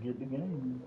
get the game.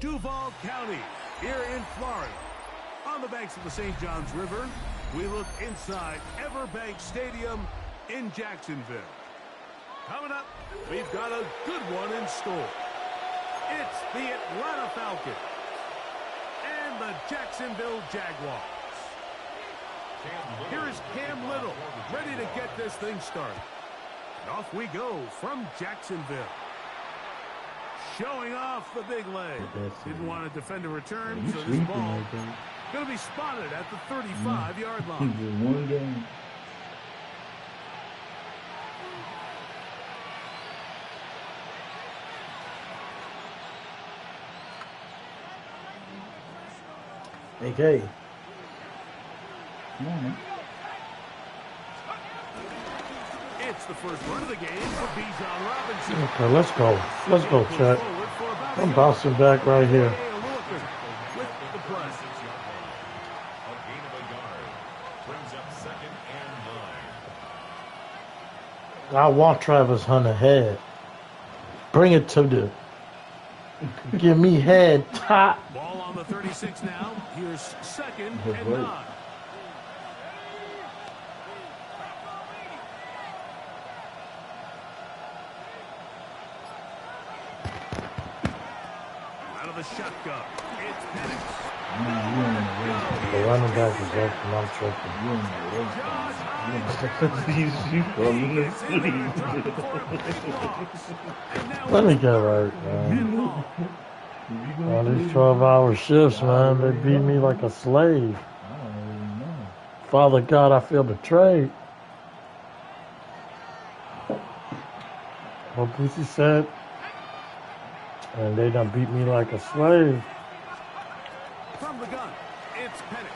Duval County, here in Florida. On the banks of the St. Johns River, we look inside Everbank Stadium in Jacksonville. Coming up, we've got a good one in store. It's the Atlanta Falcons and the Jacksonville Jaguars. Here is Cam Little, ready to get this thing started. And off we go from Jacksonville. Showing off the big leg. Didn't want to defend a return, so this ball going to be spotted at the 35-yard line. One game. AK. Come on, man. It's the first run of the game for Bijan Robinson. Okay, let's go. Let's go, Chet. I'm bouncing back right here. I want Travis Hunter head. Bring it to the. Give me head top. Ball on the 36 now. Here's second and 9. Out of the shotgun, it's Penix. The running back is open. I'm tripping. Let me get right, man. All these 12-hour shifts, man, they beat me like a slave. Father God, I feel betrayed. What Boosie said, and they done beat me like a slave. From the gun, it's Penix.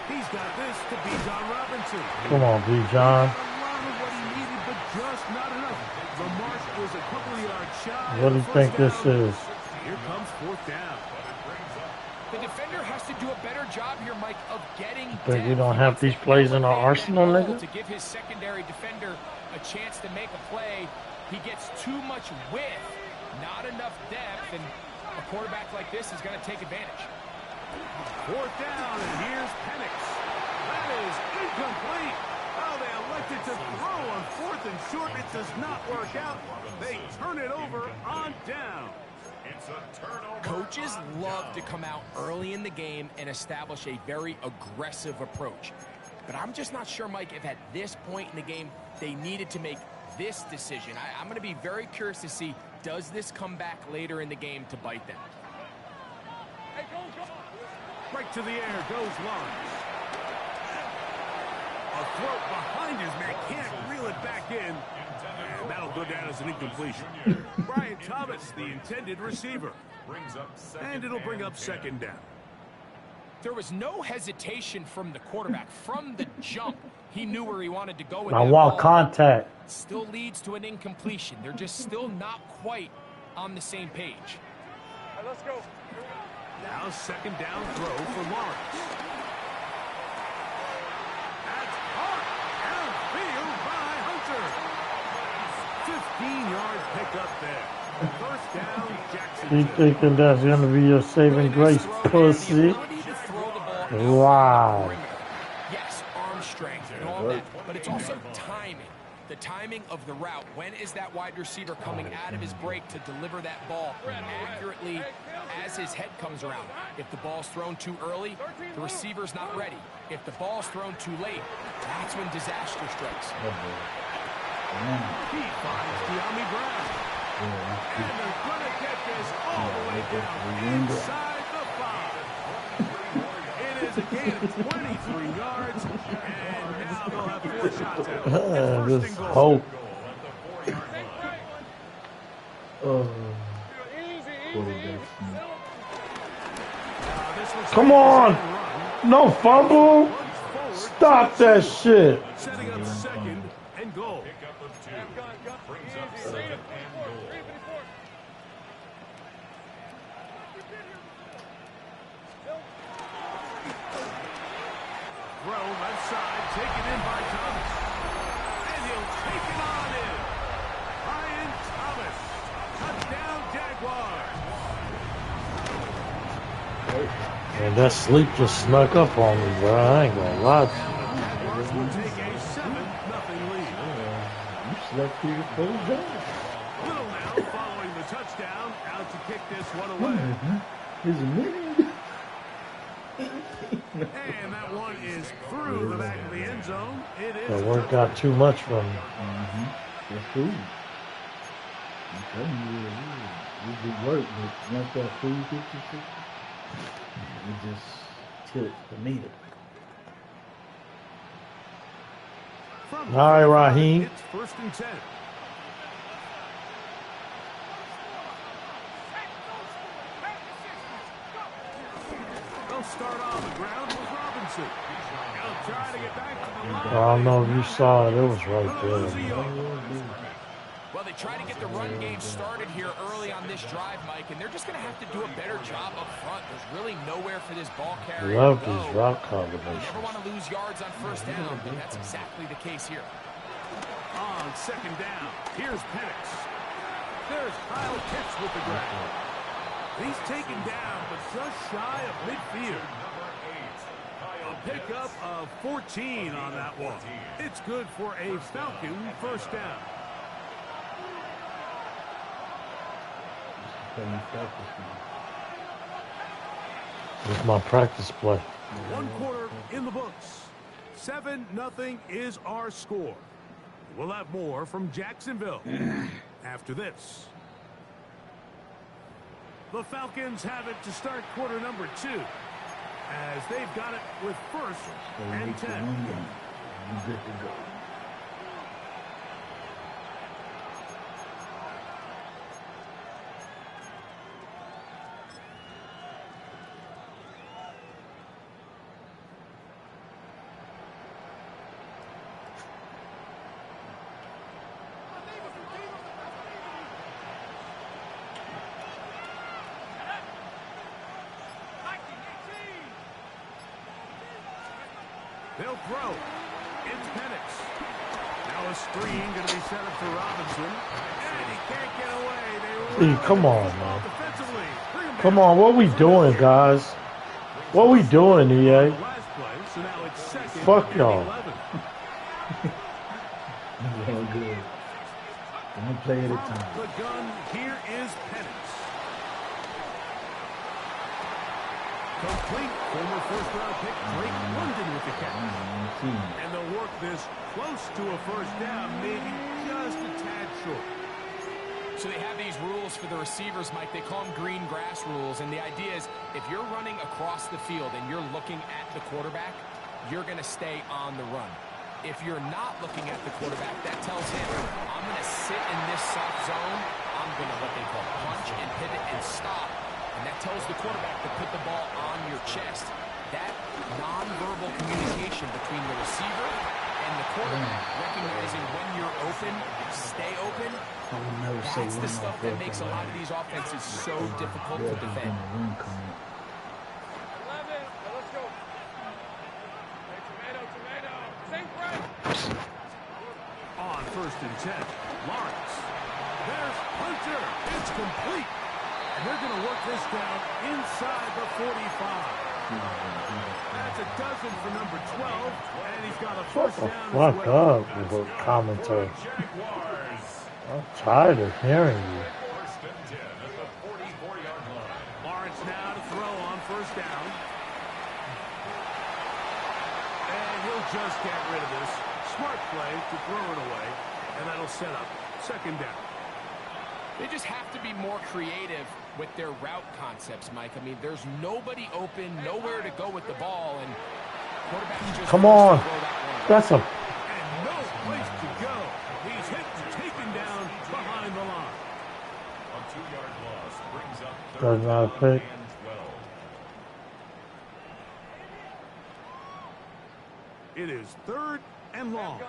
He's got this to Bijan Robinson. Come on, Bijan. A lot of what he needed, but just not enough. The mark was a couple of yards shy. What do you think this is? Here comes fourth down. The defender has to do a better job here, Mike, of getting Think we don't have these plays in our arsenal, nigga? to give his secondary defender a chance to make a play. He gets too much width, not enough depth, and a quarterback like this is going to take advantage. Fourth down, and here's Penix. That is incomplete. Oh, they elected to throw on 4th and short. It does not work out. They turn it over on down. It's a turnover. Coaches love to come out early in the game and establish a very aggressive approach. But I'm just not sure, Mike, if at this point in the game they needed to make this decision. I'm going to be very curious to see, does this come back later in the game to bite them? Right to the air goes Lawrence. A throw behind his man, can't reel it back in. And that'll go down as an incompletion. Brian Thomas, the intended receiver. And it'll bring up 2nd down. There was no hesitation from the quarterback. From the jump, he knew where he wanted to go with I that want ball. contact. Still leads to an incompletion. They're just still not quite on the same page. All right, let's go. Now 2nd down throw for Lawrence. That's hard. Outfield by Hunter. 15-yard pickup there. 1st down, Jackson. You thinking that's gonna be your saving grace, pussy? Wow. Yes, arm strength and all that, but it's also timing. The timing of the route. When is that wide receiver coming out of his break to deliver that ball accurately as his head comes around? If the ball's thrown too early, the receiver's not ready. If the ball's thrown too late, that's when disaster strikes. He finds De'Ami Brown. And they're going to get this all the way down inside the 5. It is a gain of 23 yards, and now they'll have 4 shots at it. It's 1st and goal. Hope. Come on! No fumble! Stop that shit! Setting up 2nd and goal. Throw left side, taken in by Thomas. And he'll take it on in. Brian Thomas. Touchdown, Jaguars. And that sleep just snuck up on me, bro. I ain't gonna lie to you. Jaguars will take a 7-0 lead. You slept through the full game. Little now following the touchdown. Out to kick this one away. Here's a minute. And that one is through the back of the end zone. It is. That work got too much from me. That's cool. I'm telling you, we do work, but once that food hits you, it just tilts the meter. From All right, Raheem. It's 1st and 10. They'll start on the ground with Robinson. He'll try to get back to the line. I don't know if you saw it. It was right there. Well, they try to get the run game started here early on this drive, Mike, and they're just going to have to do a better job up front. There's really nowhere for this ball carrier Love to go. these route You combinations. never want to lose yards on 1st down, but that's exactly the case here. On 2nd down, here's Penix. There's Kyle Pitts with the grab. He's taken down, but just shy of midfield. A pickup of 14 on that one. It's good for a Falcon 1st down. It's my practice play. 1 quarter in the books. 7-0 is our score. We'll have more from Jacksonville after this. The Falcons have it to start quarter number 2, as they've got it with 1st and 10. They'll throw. It's Penix. Now a screen going to be set up for Robinson. And he can't get away. They Come on, man. defensively. Come on, what we doing, guys? What we doing, EA? Last play, so now it's second. Fuck y'all. All good. One play at a time. The gun, here is Penance. Complete. Former first-round pick Drake London with the catch. And they'll work this close to a first down, maybe just a tad short. So they have these rules for the receivers, Mike. They call them green grass rules. And the idea is if you're running across the field and you're looking at the quarterback, you're going to stay on the run. If you're not looking at the quarterback, that tells him, I'm going to sit in this soft zone. I'm going to what they call punch and pivot and stop. And that tells the quarterback to put the ball on your chest. That nonverbal communication between the receiver and the quarterback, recognizing when you're open, stay open, that's the stuff that makes a lot of these offenses so difficult to defend. On 1st and 10, Lawrence. There's Hunter. It's complete. And they're going to work this down inside the 45. That's a dozen for number 12. And he's got a first down as well. Fuck up with the commentary. I'm tired of hearing you. Lawrence now to throw on 1st down. And he'll just get rid of this. Smart play to throw it away. And that'll set up 2nd down. They just have to be more creative with their route concepts, Mike. I mean, there's nobody open, nowhere to go with the ball, and quarterbacks just... Come on. That's a... And no place to go. He's hit and taken down behind the line. A 2-yard loss brings up Does not pick. and 12. It is 3rd and long.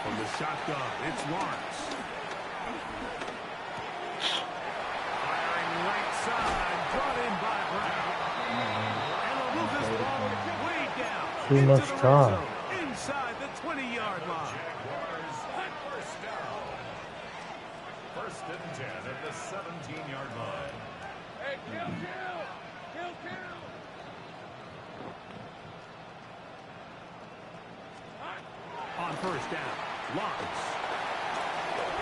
From the shotgun, it's Lawrence. Firing right side, brought in by Brown. And they'll move this ball way down. Too much into the red time. zone, inside the 20-yard line. Jaguars first down. 1st and 10 at the 17-yard line. Hey, kill. On 1st down, Lawrence.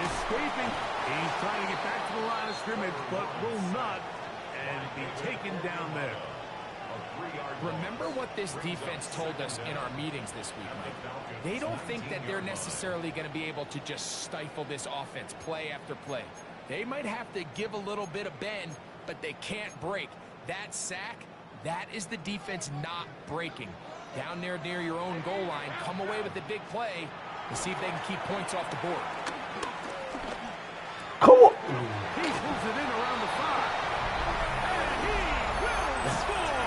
Escaping. He's trying to get back to the line of scrimmage, but will not. And be taken down there. Remember what this defense told us in our meetings this week, Mike. They don't think that they're necessarily going to be able to just stifle this offense play after play. They might have to give a little bit of bend, but they can't break. That sack, that is the defense not breaking. Down there near your own goal line, come away with a big play and see if they can keep points off the board. Come on. He pulls it in around the 5. And he will score!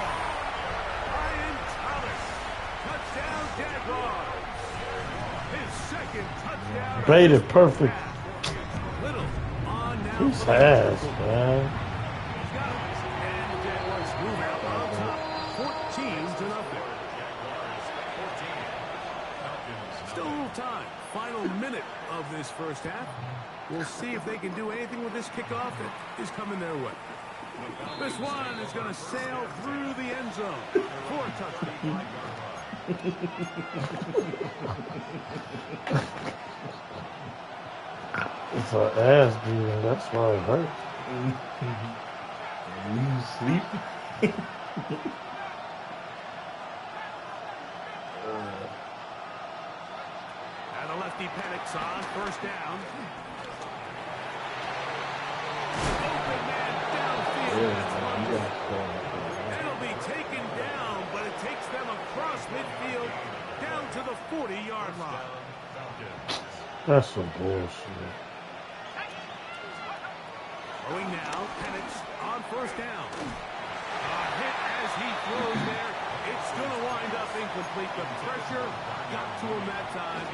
Ryan Thomas. Touchdown Jaguars. His 2nd touchdown. Baited perfect. Little on now. He's ass, man. He's got it. And the Jaguars move out on top. 14-0. Still a little time. Final minute of this 1st half. We'll see if they can do anything with this kickoff that is coming their way. This one is going to sail through the end zone for a touchdown. It's an ass beating. That's why it hurts. You sleep? And the lefty panics on 1st down. Open man downfield. It'll be taken down, but it takes them across midfield down to the 40-yard line. That's some bullshit. Throwing now, Penix on 1st down. Hit as he throws there. It's going to wind up incomplete. The pressure got to him that time,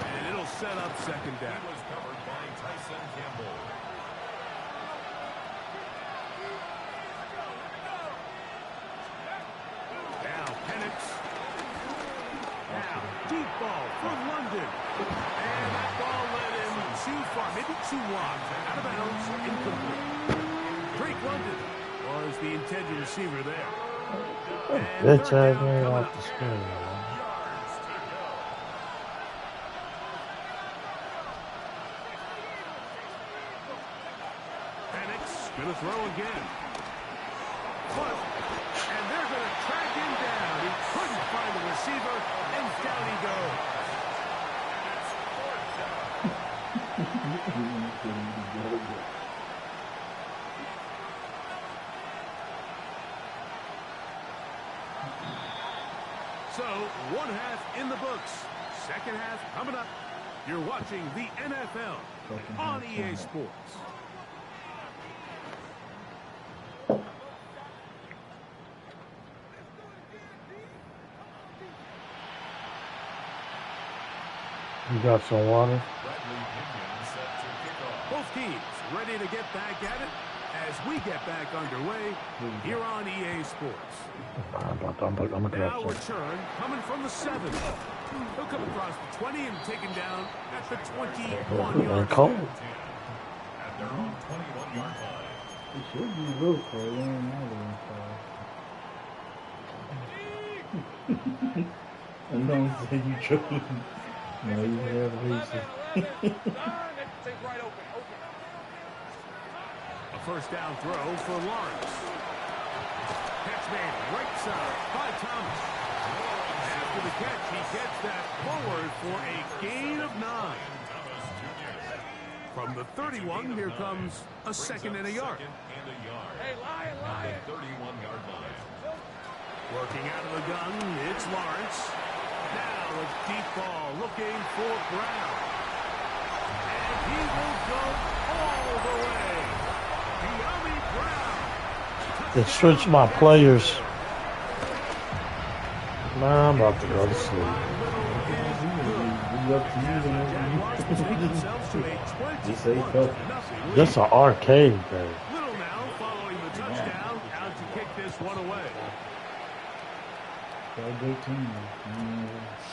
and it'll set up 2nd down. He was covered by Tyson Campbell. Now Penix. Now deep ball from London. And that ball led him too far, maybe too wide. Out of bounds, incomplete. 3 Drake London was the intended receiver there. Bitch ass me off the screen, man. Penix gonna throw again. But, and they're gonna track him down. He couldn't find the receiver, and down he goes. So, one half in the books. Second half coming up. You're watching the NFL on EA Sports. You got some water? Both teams ready to get back at it as we get back underway here on EA Sports. I'm gonna grab Now some. return coming from the 7. He'll come across the 20 and taken down at the 21-yard Cold. line. At their own 21-yard line. It should be real cold. I don't know. I know that you trolling. No, you have reason. A first down throw for Lawrence. Catch made right side by Thomas. After the catch, he gets that forward for a gain of 9. From the 31, here comes a second and a yard. Hey, Lion. 31-yard line. Working out of the gun, it's Lawrence. Now a deep ball looking for Brown. And he will go all the way. De'Ami Brown. They switched my players. Nah, I'm about to go to sleep. Just say go. This an arcade game. Little now following the touchdown, out to kick this one away. Great team.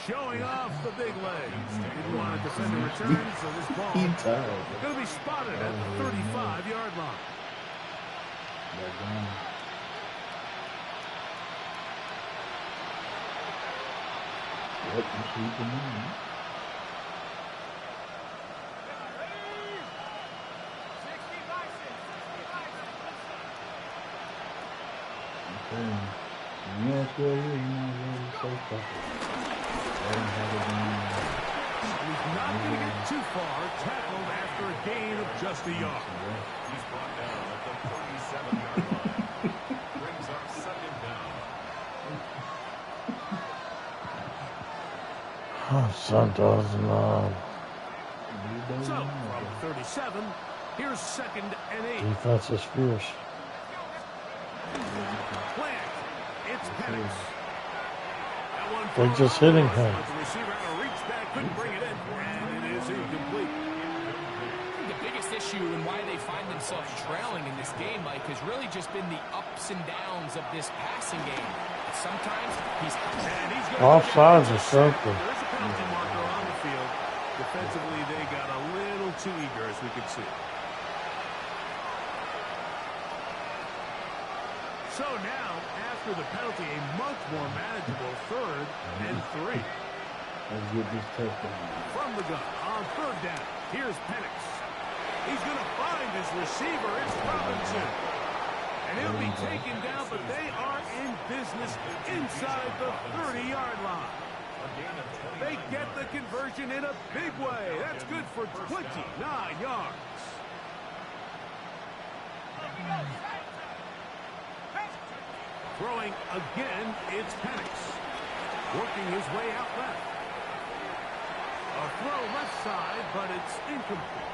Showing off the big legs. Didn't want to defend a return, so this ball going to be spotted at the 35-yard line. What you see to me? You don't feel you, you know, really so tough. He's not going to get too far. Tackled after a gain of just a yard. He's brought down at the 37-yard line. Brings up second down. Oh, Santos, no. So, from 37, here's second and 8. Defense is fierce. Plant. It's Penix. They're just hitting him. The receiver had to reach back, couldn't bring it in, and it is incomplete. The biggest issue and why they find themselves trailing in this game, Mike, has really just been the ups and downs of this passing game. Sometimes he's offsides or something. There's a penalty marker on the field. Defensively, they got a little too eager, as we could see. So now, after the penalty, a much more manageable 3rd and 3. Let's get this touchdown. From the gun on 3rd down, here's Penix. He's going to find his receiver. It's Robinson. And he'll be taken down, but they are in business inside the 30-yard line. They get the conversion in a big way. That's good for 29 yards. Throwing again, it's Penix. Working his way out left. A throw left side, but it's incomplete.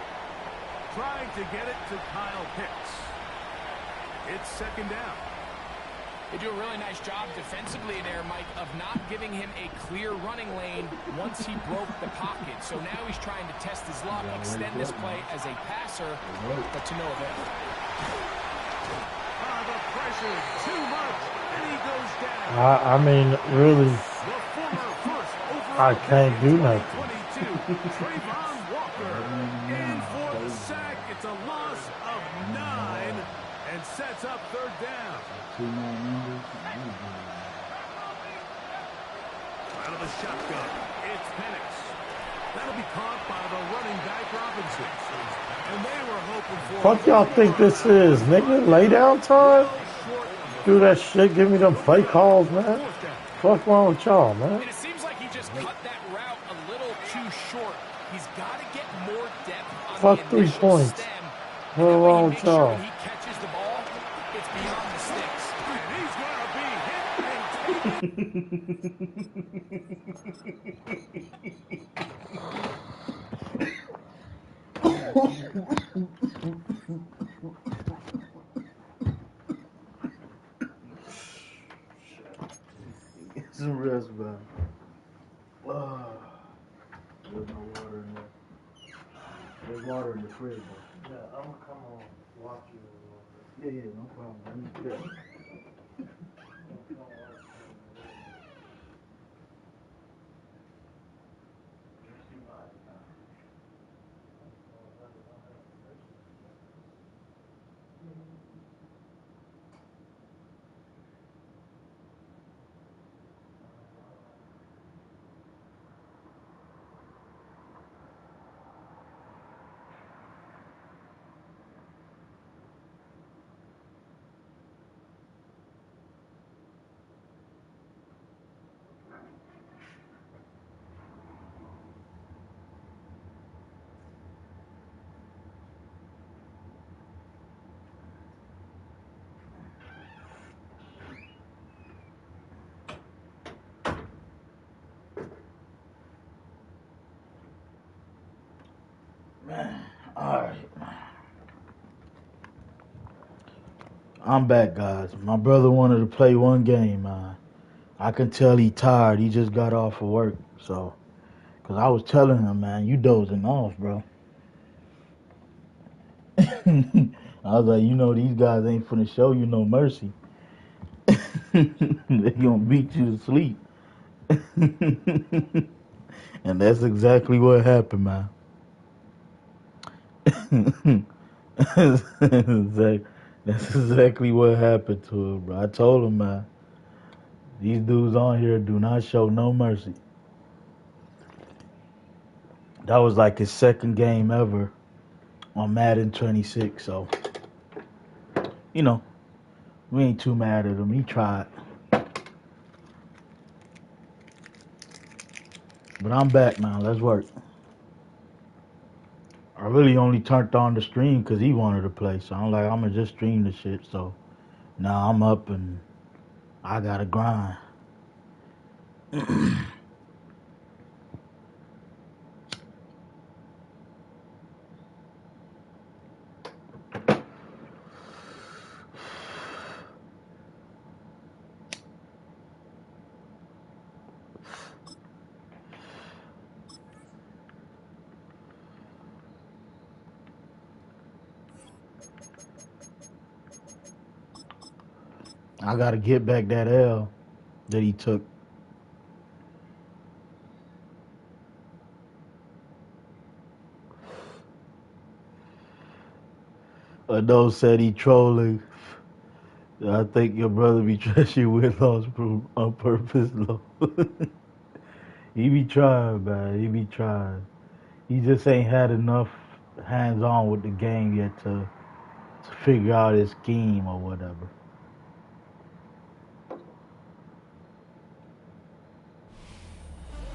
Trying to get it to Kyle Pitts. It's second down. They do a really nice job defensively there, Mike, of not giving him a clear running lane once he broke the pocket. So now he's trying to test his luck, extend this play as a passer, but to no avail. The pressure, too much, and he goes down. I mean, really, I can't do nothing. Trayvon Walker in for the sack. It's a loss of 9, and down. 2 more members. Out of the shotgun, it's Penix. That'll be caught by the running back Robinson. And they were hoping for... Fuck y'all think this is, nigga? Lay down time? Do that shit, give me them fake calls, man. Fuck wrong with y'all, man? And it seems like he just cut that route a little too short. He's got to get more depth on Fuck the 3 initial points. stem. What wrong with y'all? When he catches the ball, it's beyond the sticks. And he's going to be hit and Get some rest, man. There's no water in there. There's water in the fridge, though. Yeah, I'm gonna come on watch you. Yeah, no problem. Let me get it. Man, alright. I'm back, guys. My brother wanted to play one game, man. I can tell he tired. He just got off of work, so. Because I was telling him, man, you dozing off, bro. I was like, you know, these guys ain't finna show you no mercy. They gonna beat you to sleep. And that's exactly what happened, man. That's exactly what happened to him, bro. I told him, man, these dudes on here do not show no mercy. That was like his second game ever on Madden 26, so, you know, we ain't too mad at him. He tried. But I'm back now. Let's work. I really only turned on the stream because he wanted to play, so I'm like, I'm going to just stream the shit, so now I'm up and I got to grind. I got to get back that L that he took. Those said he trolling. I think your brother be trashing with us on purpose, though. He be trying, man. He be trying. He just ain't had enough hands-on with the game yet to figure out his scheme or whatever.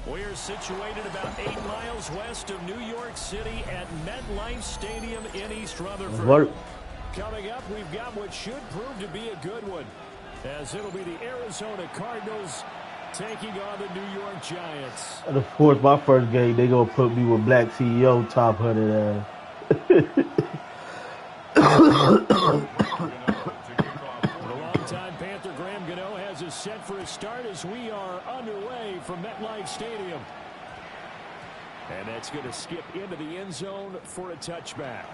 We're situated about 8 miles west of New York City at MetLife Stadium in East Rutherford. Work. Coming up, we've got what should prove to be a good one, as it'll be the Arizona Cardinals taking on the New York Giants. And of course, my first game, they gonna put me with Black CEO top-headed ass. The longtime Panther Graham Gano has us set for a start as we are underway from MetLife Stadium. And that's going to skip into the end zone for a touchback.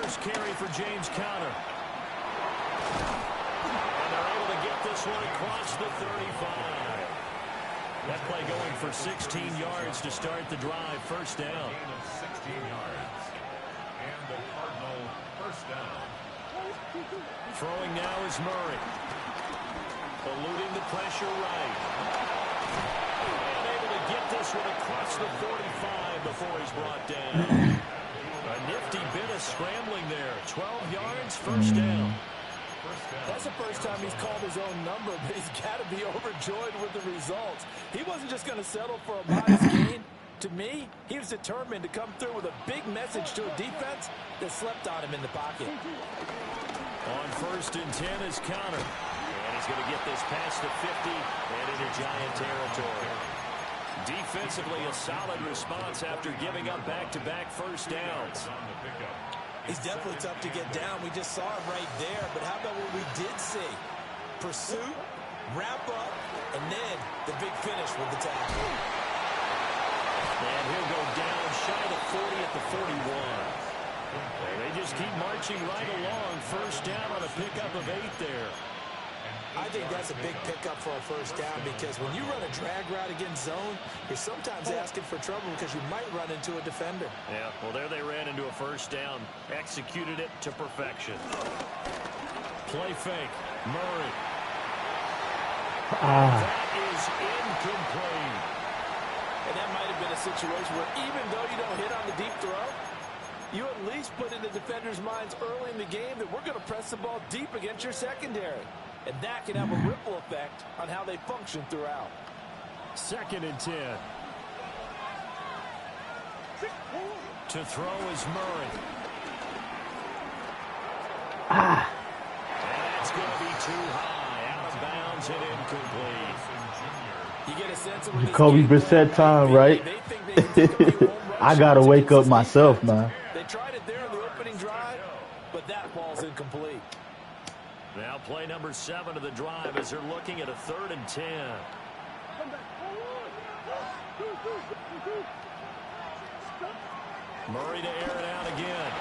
first carry for James Conner. And they're able to get this one across the 35. That play going for 16 yards to start the drive. First down. Gain of 16 yards. And the Cardinal first down. Throwing now is Murray. Eluding the pressure right. And able to get this one across the 45 before he's brought down. A nifty bit of scrambling there. 12 yards, first down. That's the first time he's called his own number, but he's got to be overjoyed with the results. He wasn't just going to settle for a modest gain. To me, he was determined to come through with a big message to a defense that slept on him in the pocket. On first and 10 is Conner. And he's going to get this past the 50 and into Giant territory. Defensively, a solid response after giving up back-to-back first downs. He's definitely tough to get down. We just saw him right there. But how about what we did see? Pursuit, wrap up, and then the big finish with the tackle. And he'll go down shy of the 40 at the 41. And they just keep marching right along. First down on a pickup of 8 there. I think that's a big pickup for a first down because when you run a drag route against zone, you're sometimes asking for trouble because you might run into a defender. Yeah, well, there they ran into a first down. Executed it to perfection. Play fake. Murray. That is incomplete. And that might have been a situation where even though you don't hit on the deep throw, you at least put in the defenders' minds early in the game that we're going to press the ball deep against your secondary. And that can have a ripple effect on how they function throughout. Second and 10. To throw is Murray. And that's going to be too high. Out of bounds and incomplete. You get a sense of Jacoby Brissett time, right? I got to wake up myself, man. They tried it there in the opening drive, but that ball's incomplete. Now play number 7 of the drive as they're looking at a 3rd and 10. Murray to air it out again.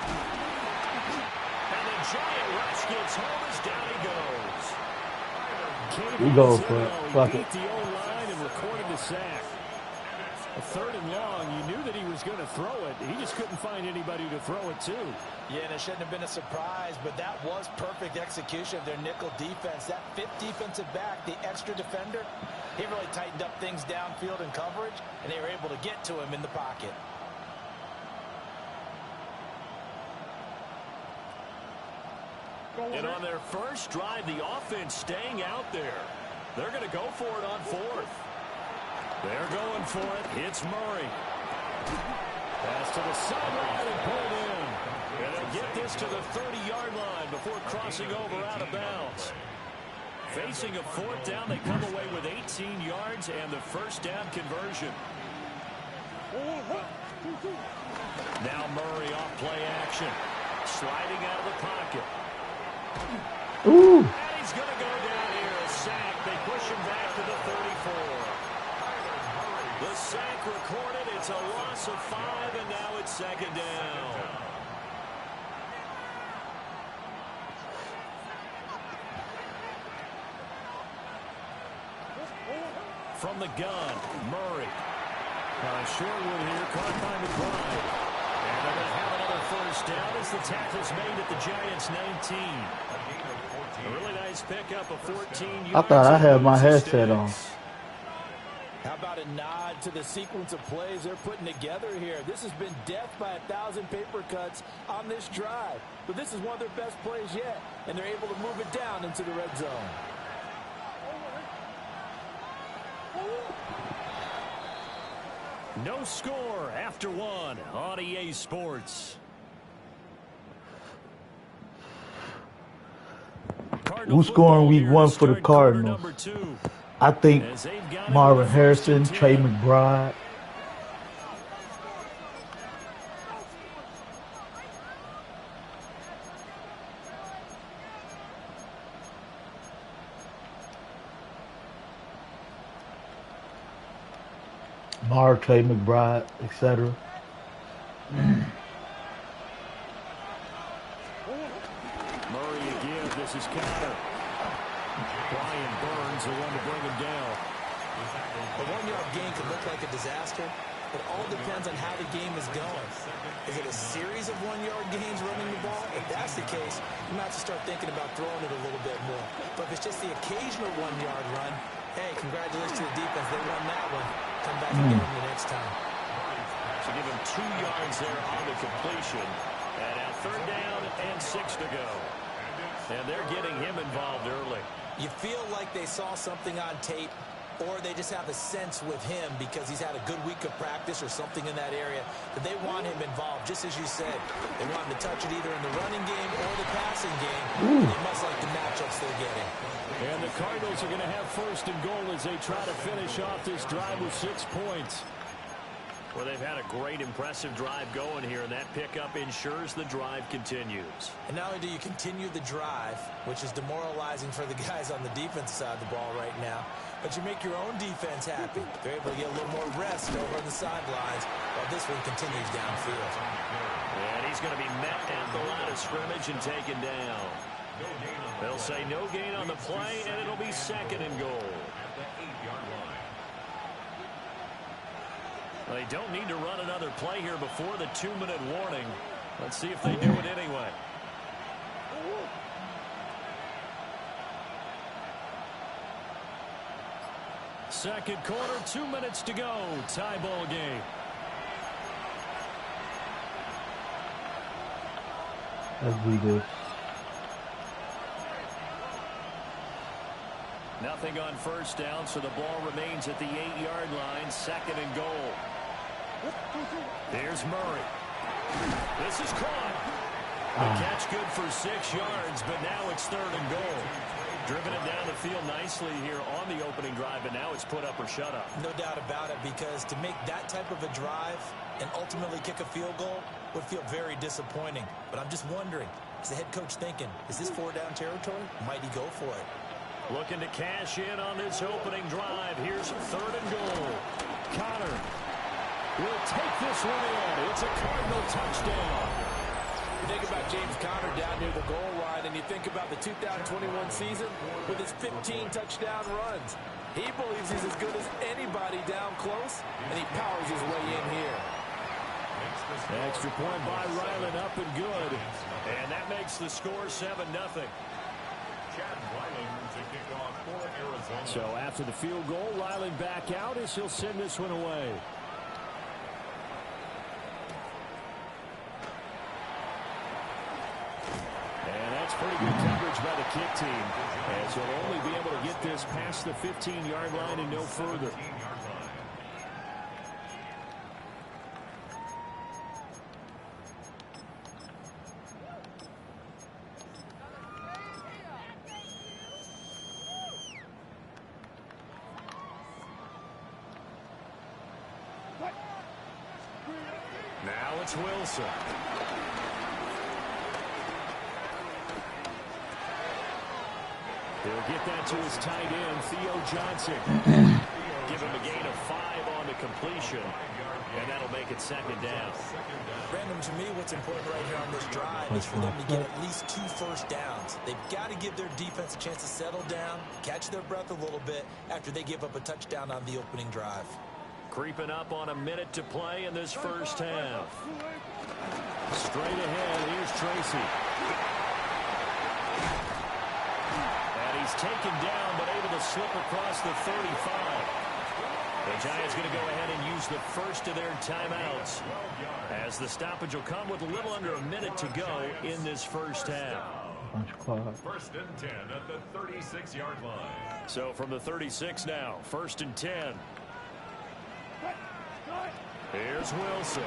And the giant rush gets home as down he goes. We go for it. Fuck it. Beat the O-line and recorded the sack. A 3rd and long, you knew that he was going to throw it. He just couldn't find anybody to throw it to. Yeah, and it shouldn't have been a surprise, but that was perfect execution of their nickel defense. That 5th defensive back, the extra defender, he really tightened up things downfield in coverage, and they were able to get to him in the pocket. And on their first drive, the offense staying out there. They're going to go for it on 4th. They're going for it. It's Murray. Pass to the sideline and pulled in. And they'll get this to the 30-yard line before crossing over out of bounds. Facing a 4th down, they come away with 18 yards and the first down conversion. Now Murray off play action. Sliding out of the pocket. Ooh. And he's going to go down here. A sack. They push him back to the 34. The sack recorded. It's a loss of 5, and now it's 2nd down. From the gun, Murray. Shortwood here, caught by McBride. And they're going to have another first down as the tackle's made at the Giants' 19. A really nice pickup of 14 yards. I thought I had my headset on. How about a nod to the sequence of plays they're putting together here? This has been death by 1,000 paper cuts on this drive. But this is one of their best plays yet, and they're able to move it down into the red zone. No score after 1 on EA Sports. Who's scoring week 1 for the Cardinals? I think Marvin Harrison, Trey McBride. Trey McBride, etc. Murray again. This is Connor. Brian Burns, the one to bring him down. A one-yard gain could look like a disaster. It all depends on how the game is going. Is it a series of one-yard gains running the ball? If that's the case, you might have to start thinking about throwing it a little bit more. But if it's just the occasional one-yard run, hey, congratulations to the defense. They won that one. Come back and get them the next time. So give him 2 yards there on the completion. And now 3rd down and 6 to go. And they're getting him involved early. You feel like they saw something on tape, or they just have a sense with him because he's had a good week of practice or something in that area that they want him involved, just as you said. They want him to touch it either in the running game or the passing game. They must like the matchups they're getting. And the Cardinals are going to have 1st and goal as they try to finish off this drive with 6 points. Well, they've had a great, impressive drive going here, and that pickup ensures the drive continues. And not only do you continue the drive, which is demoralizing for the guys on the defense side of the ball right now, but you make your own defense happy. They're able to get a little more rest over on the sidelines while this one continues downfield. And he's going to be met at the line of scrimmage and taken down. They'll say no gain on the play, and it'll be 2nd and goal. They don't need to run another play here before the 2-minute warning. Let's see if they do it anyway. Second quarter, 2 minutes to go. Tie ball game. Let's do this. Nothing on 1st down, so the ball remains at the 8-yard line. 2nd and goal. Here's Murray. This is caught. The catch good for 6 yards, but now it's 3rd and goal. Driven it down the field nicely here on the opening drive, and now it's put up or shut up. No doubt about it, because to make that type of a drive and ultimately kick a field goal would feel very disappointing. But I'm just wondering, is the head coach thinking, is this 4-down territory? Might he go for it? Looking to cash in on this opening drive. Here's 3rd and goal. Connor will take this one in. It's a Cardinal touchdown. You think about James Conner down near the goal line, and you think about the 2021 season with his 15 touchdown runs. He believes he's as good as anybody down close, and he powers his way in here. Extra point by Ryland, up and good. And that makes the score 7-0. So after the field goal, Ryland back out as he'll send this one away. And that's pretty good coverage by the kick team, as he'll only be able to get this past the 15-yard line and no further. Now it's Wilson. He'll get that to his tight end, Theo Johnson. Give him a gain of 5 on the completion, and that'll make it 2nd down. Brandon, to me, what's important right here on this drive is for them to get at least 2 first downs. They've got to give their defense a chance to settle down, catch their breath a little bit after they give up a touchdown on the opening drive. Creeping up on a minute to play in this first half. Straight ahead, here's Tracy. And he's taken down, but able to slip across the 35. The Giants going to go ahead and use the first of their timeouts, as the stoppage will come with a little under a minute to go in this first half. 1st and 10 at the 36-yard line. So from the 36 now, 1st and 10. Here's Wilson.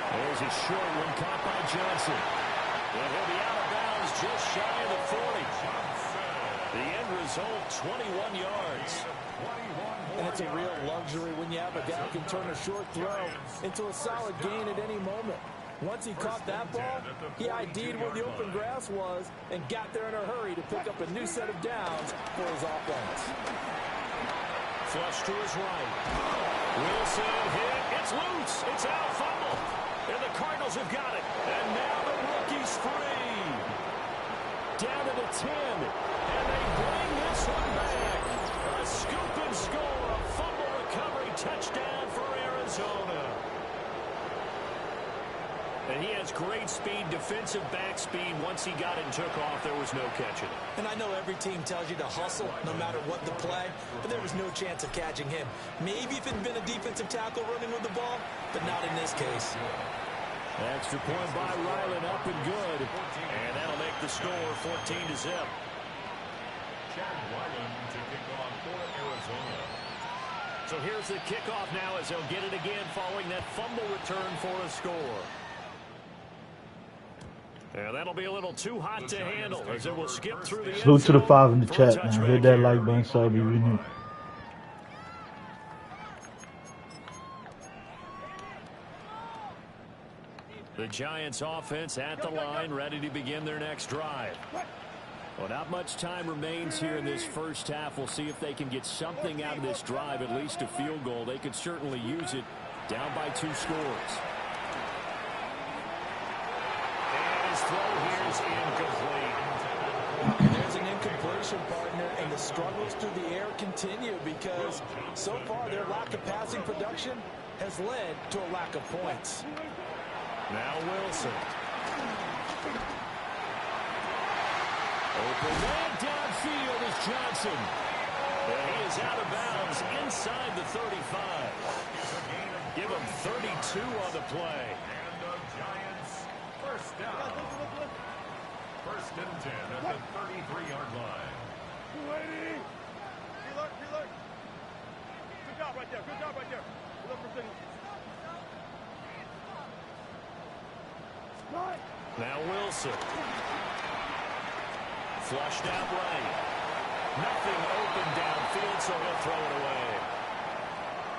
There's a short one caught by Johnson. And he'll be out of bounds just shy of the 40. The end result, 21 yards. And it's a real luxury when you have a guy who can turn a short throw into a solid gain at any moment. Once he caught that ball, he ID'd where the open grass was and got there in a hurry to pick up a new set of downs for his offense. Flush to his right. Wilson hit. It's loose. It's out. Fumble. And the Cardinals have got it. And now the rookie's free. Down to the 10. And they bring this one back. A scoop and score. A fumble recovery touchdown for Arizona. And he has great speed, defensive back speed. Once he got it and took off, there was no catching it. And I know every team tells you to hustle no matter what the play, but there was no chance of catching him. Maybe if it had been a defensive tackle running with the ball, but not in this case. Extra point by Ryland, up and good. And that'll make the score 14-0. Chad Ryland to kick off for Arizona. So here's the kickoff now as they'll get it again following that fumble return for a score. And that'll be a little too hot to handle as it will skip through the end Salute to the zone 5 in the for a chat, man. touchback Hit that here. like button, sub, be renewed. The Giants offense at the line, ready to begin their next drive. Well, not much time remains here in this first half. We'll see if they can get something out of this drive, at least a field goal. They could certainly use it, down by 2 scores. And his throw here is incomplete. And there's an incompletion, partner, and the struggles through the air continue because so far their lack of passing production has led to a lack of points. Now Wilson. Open man downfield is Johnson. And he is out of bounds inside the 35. Give him 32 on the play. And the Giants first down. First and 10 at the 33-yard line. Good job right there. Good job right there. Good up for City. Now Wilson. Flushed out right. Nothing open downfield, so he'll throw it away.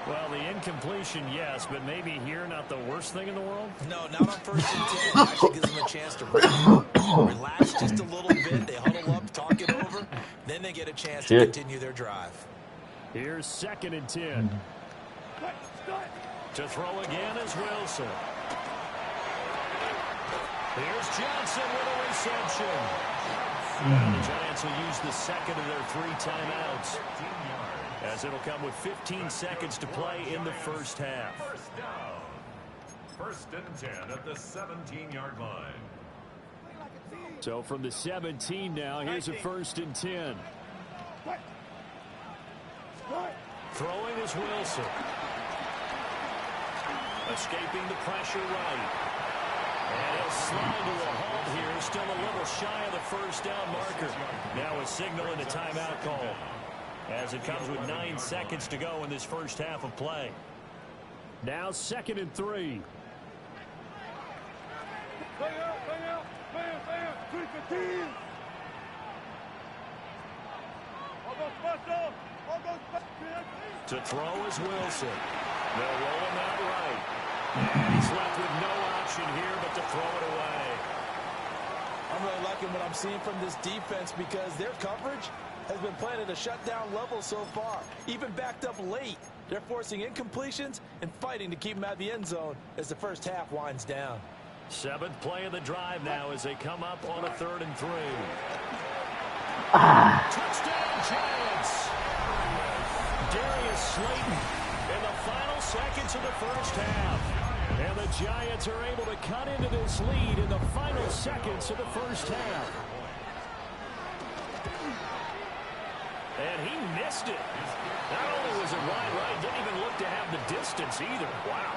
Well, the incompletion, yes, but maybe here not the worst thing in the world? No, not on first and 10. Actually gives them a chance to relax just a little bit. They huddle up, talk it over. Then they get a chance to continue their drive. Here's 2nd and 10. To throw again is Wilson. Here's Johnson with a reception. The Giants will use the second of their 3 timeouts, as it'll come with 15 seconds to play in the first half. First down. First and 10 at the 17-yard line. So from the 17 now, here's a 1st and 10. Throwing is Wilson. Escaping the pressure right. And he'll slide to a halt here. Still a little shy of the first down marker. Now a signal and a timeout call, as it comes with 9 seconds to go in this first half of play. Now 2nd and 3. To throw is Wilson. They'll roll him out right. And he's left with no option here but to throw it away. I'm really liking what I'm seeing from this defense because their coverage has been playing at a shutdown level so far. Even backed up late, they're forcing incompletions and fighting to keep them out of the end zone as the first half winds down. 7th play of the drive now as they come up on a 3rd and 3. Touchdown Giants! Darius Slayton in the final seconds of the first half. And the Giants are able to cut into this lead in the final seconds of the first half. And he missed it. Not only was it wide right, didn't even look to have the distance either. Wow.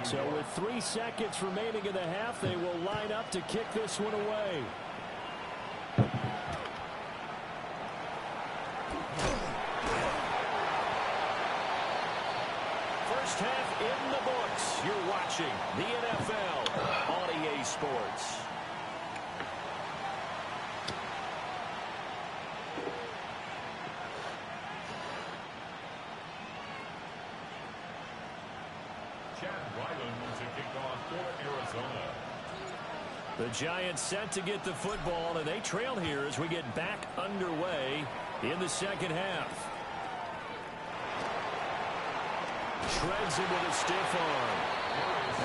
So with 3 seconds remaining in the half, they will line up to kick this one away. First half in the books. You're watching the NFL on EA Sports. The Giants set to get the football, and they trail here as we get back underway in the second half. shreds him with a stiff arm.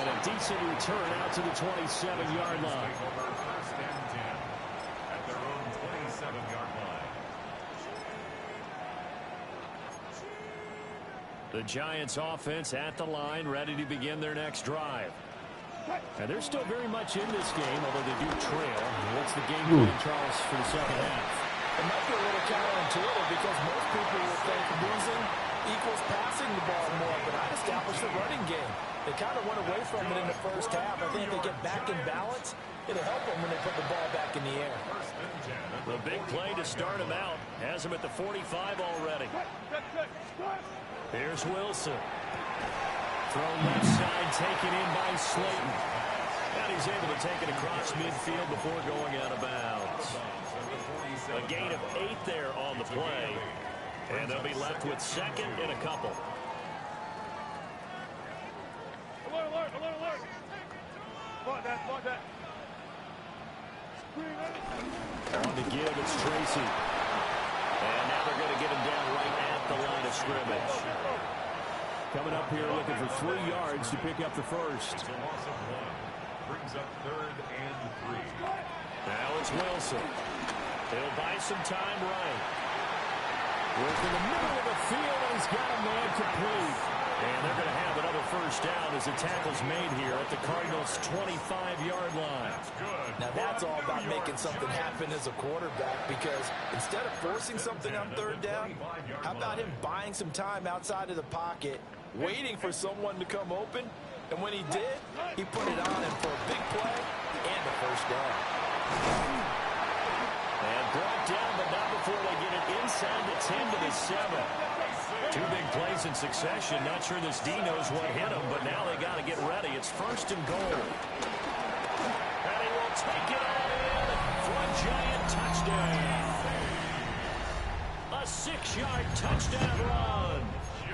And a decent return out to the 27-yard line. First and 10 at their own 27-yard line. The Giants offense at the line, ready to begin their next drive. And they're still very much in this game, although they do trail. What's the game plan, Charles, for the second half? It might be a little counterintuitive because most people will think losing equals passing the ball more, but I'd establish the running game. They kind of went away from it in the first half. I think if they get back in balance, it'll help them when they put the ball back in the air. The big play to start him out. Has him at the 45 already. Here's Wilson. Throw left side, taken in by Slayton. And he's able to take it across midfield before going out of bounds. A gain of 8 there on the play. And they'll be left with second and a couple. Alert, alert, alert. Block that. On to give, it's Tracy. And now they're going to get him down right at the line of scrimmage. Coming up here looking for 3 yards to pick up the first. It's a loss of 1. Brings up 3rd and 3. Now it's Wilson. He'll buy some time right. Work in the middle of the field, and he's got a man complete. And they're going to have another first down as the tackle's made here at the Cardinals' 25-yard line. Now that's all about making something happen as a quarterback, because instead of forcing something on 3rd down, how about him buying some time outside of the pocket, waiting for someone to come open, and when he did, he put it on him for a big play and a first down. And brought down, but not before they get it inside the 10 to the 7. 2 big plays in succession. Not sure this D knows what hit him, but now they got to get ready. It's 1st and goal. And he will take it all in for a Giant touchdown. A 6-yard touchdown run.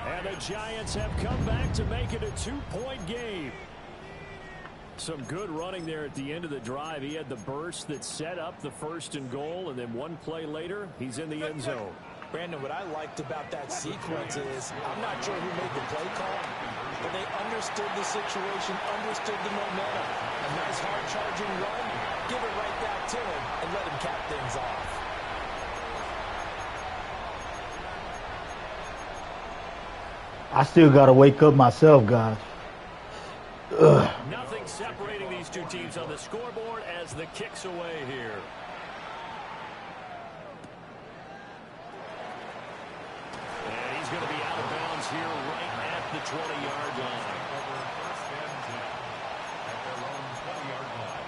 And the Giants have come back to make it a 2-point game. Some good running there at the end of the drive. He had the burst that set up the 1st and goal, and then 1 play later, he's in the end zone. Brandon, what I liked about that sequence is, I'm not sure who made the play call, but they understood the situation, understood the momentum. A nice hard-charging run, give it right back to him, and let him cap things off. I still got to wake up myself, guys. Ugh. Nothing separating these 2 teams on the scoreboard as the kick's away here. And he's going to be out of bounds here right at the 20-yard line. First and 10 at their own 20-yard line.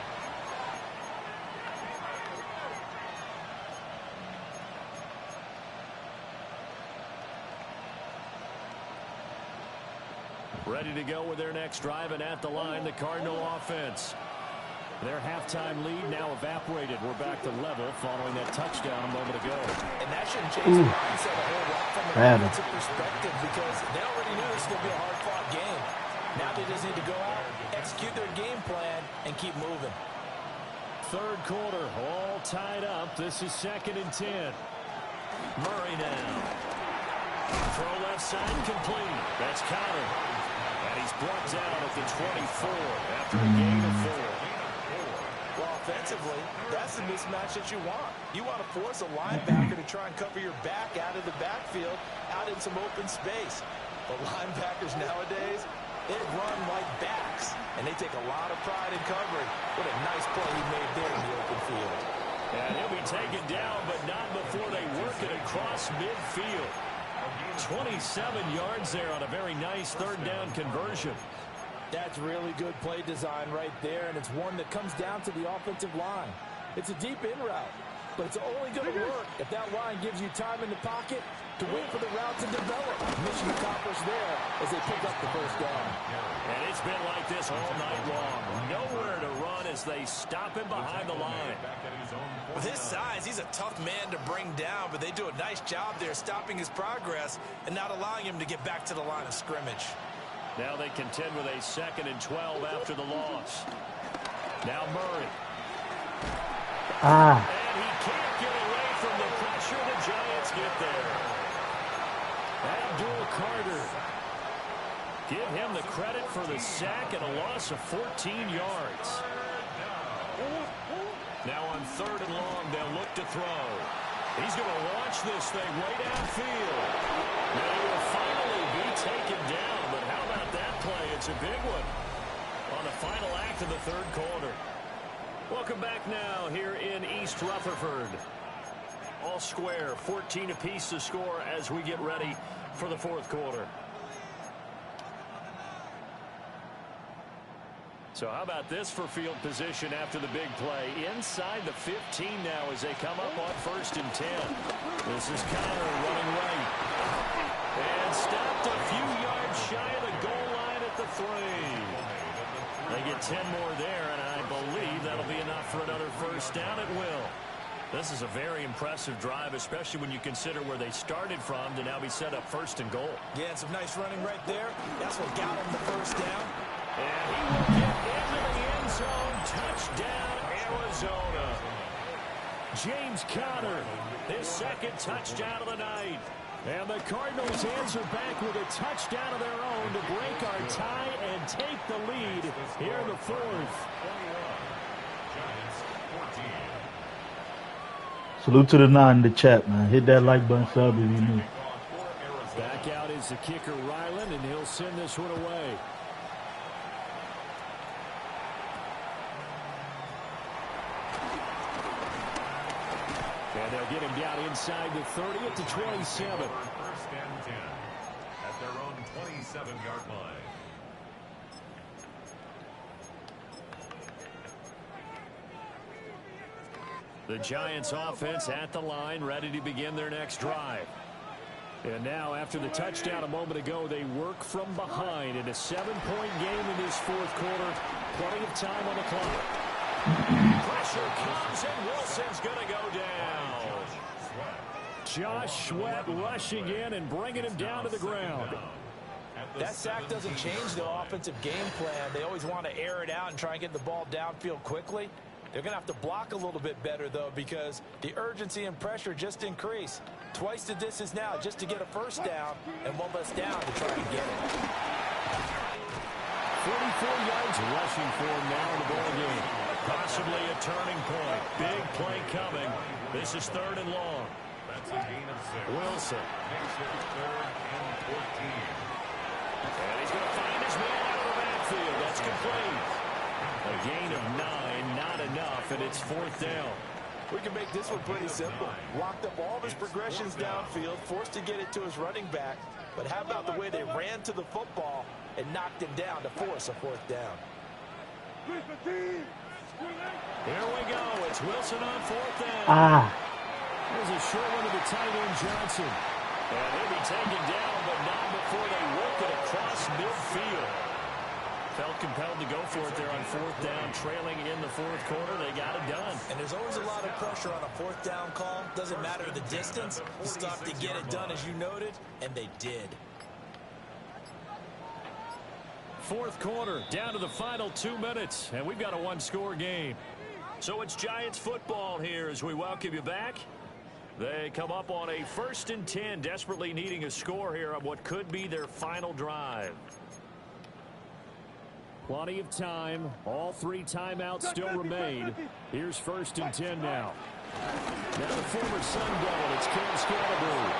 Ready to go with their next drive, and at the line, the Cardinal offense. Their halftime lead now evaporated. We're back to level following that touchdown a moment ago. And that shouldn't change the mindset a whole lot from an offensive perspective, because they already knew this was going to be a hard-fought game. Now they just need to go out, execute their game plan, and keep moving. 3rd quarter, all tied up. This is 2nd and 10. Murray now. Throw left side complete. That's counted. And he's brought down at the 24 after a gain of 4. Well, offensively, that's the mismatch that you want. You want to force a linebacker to try and cover your back out of the backfield, out in some open space. But linebackers nowadays, they run like backs, and they take a lot of pride in covering. What a nice play he made there in the open field. And he'll be taken down, but not before they work it across midfield. 27 yards there on a very nice 3rd down conversion. That's really good play design right there, and it's one that comes down to the offensive line. It's a deep in route, but it's only going to work if that line gives you time in the pocket to wait for the route to develop. Mission accomplished there as they pick up the first down. And it's been like this all night long. Nowhere to run as they stop him behind the line. With his size, he's a tough man to bring down, but they do a nice job there stopping his progress and not allowing him to get back to the line of scrimmage. Now they contend with a 2nd and 12 after the loss. Now Murray. And he can't get away from the pressure. The Giants get there. Abdul Carter. Give him the credit for the sack and a loss of 14 yards. Now on 3rd and long, they'll look to throw. He's going to launch this thing way downfield. Now he will finally be taken down, but how about that play? It's a big one on the final act of the 3rd quarter. Welcome back now here in East Rutherford. All square, 14 apiece to score as we get ready for the 4th quarter. So how about this for field position after the big play? Inside the 15 now as they come up on 1st and 10. This is Connor running right. And stopped a few yards shy of the goal line at the 3. They get 10 more there, and I believe that'll be enough for another 1st down. It will. This is a very impressive drive, especially when you consider where they started from to now be set up 1st and goal. Yeah, some nice running right there. That's what got him the 1st down. And he will get into the end zone. Touchdown, Arizona. James Conner, his 2nd touchdown of the night. And the Cardinals answer back with a touchdown of their own to break our tie and take the lead here in the 4th. Salute to the 9 in the chat, man. Hit that like button, sub if you new. Back out is the kicker, Ryland, and he'll send this one away. And they'll get him down inside the 30 at the 27. 1st and 10 at their own 27-yard line. The Giants offense at the line, ready to begin their next drive. And now, after the touchdown a moment ago, they work from behind in a 7-point game in this 4th quarter. Plenty of time on the clock. Pressure comes, and Wilson's going to go down. Josh Sweat rushing in and bringing him down to the ground. That sack doesn't change the offensive game plan. They always want to air it out and try and get the ball downfield quickly. They're going to have to block a little bit better, though, because the urgency and pressure just increase. Twice the distance now just to get a 1st down, and one less down to try and get it. 44 yards rushing for him now in the ball game. Possibly a turning point. Big play coming. This is 3rd and long. That's a gain of 6. Wilson. Makes it 3rd and 14. And he's going to find his man out of the backfield. That's complete. A gain of 9, not enough, and it's 4th down. We can make this one pretty simple. Locked up all of his progressions downfield, forced to get it to his running back. But how about the way they ran to the football and knocked him down to force a 4th down? Here we go. It's Wilson on 4th down. There's a short one to the tight end, Johnson. And he'll be taken down, but not before they work it across midfield. Felt compelled to go for it there on 4th down, trailing in the 4th quarter. They got it done. And there's always a lot of pressure on a 4th down call. Doesn't matter the distance. You stop to get it done, as you noted, and they did. 4th quarter, down to the final 2 minutes, and we've got a 1-score game. So it's Giants football here as we welcome you back. They come up on a 1st and 10, desperately needing a score here on what could be their final drive. Plenty of time. All 3 timeouts still remain. Here's 1st and 10 now. Now the former Sun Devil, it's Cam Scalaboo.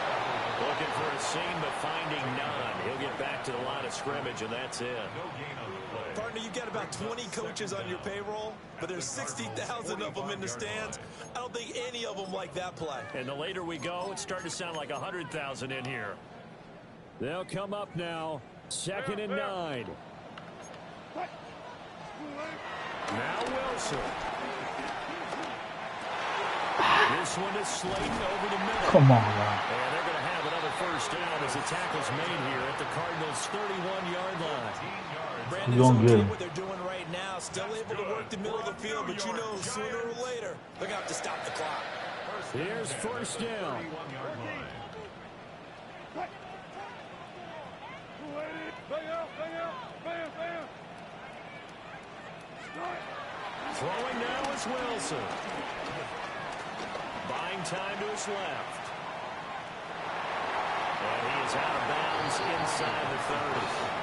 Looking for a seam, but finding none. He'll get back to the line of scrimmage, and that's it. Partner, you got about 20 coaches on your payroll, but there's 60,000 of them in the stands. I don't think any of them like that play. And the later we go, it's starting to sound like 100,000 in here. They'll come up now. 2nd and 9. Now Wilson. This one is Slayton over the middle. Come on, man. And they're going to have another 1st down as the tackle's made here at the Cardinals' 31-yard line. Brandon, it's okay what they're doing right now. Still able to work the middle of the field, but you know sooner or later they're going to have to stop the clock. Here's 1st down. Throwing now is Wilson. Buying time to his left. And he is out of bounds inside the 30.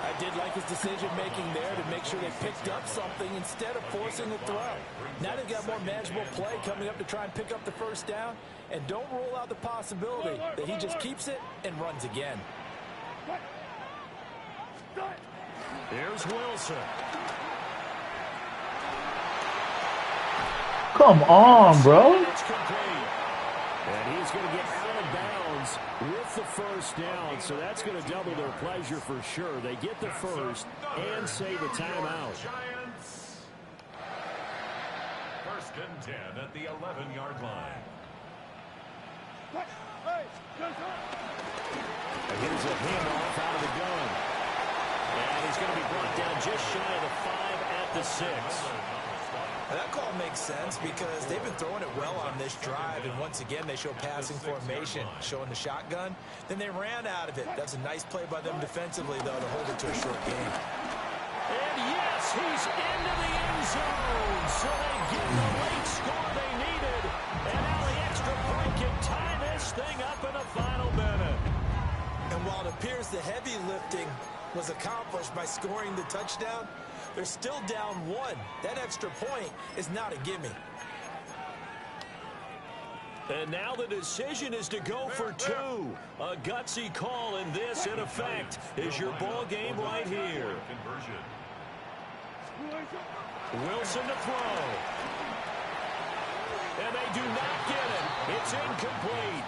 I did like his decision-making there to make sure they picked up something instead of forcing the throw. Now they've got more manageable play coming up to try and pick up the first down, and don't rule out the possibility that he just keeps it and runs again. Here's Wilson. Come on, bro. It's complete. And he's going to get out of bounds with the first down, so that's going to double their pleasure for sure. They get the first and save a timeout. Giants. First and 10 at the 11-yard line. And here's a handoff out of the gun. And he's going to be brought down just shy of the 5 at the 6. That call makes sense because they've been throwing it well on this drive, and once again they show passing formation, showing the shotgun. Then they ran out of it. That's a nice play by them defensively, though, to hold it to a short game. And yes, he's into the end zone, so they get the late score they needed. And now the extra point can tie this thing up in the final minute. And while it appears the heavy lifting was accomplished by scoring the touchdown, they're still down 1. That extra point is not a gimme. And now the decision is to go for 2. A gutsy call, and this, in effect, is your ball game right here. Wilson to throw. And they do not get it. It's incomplete.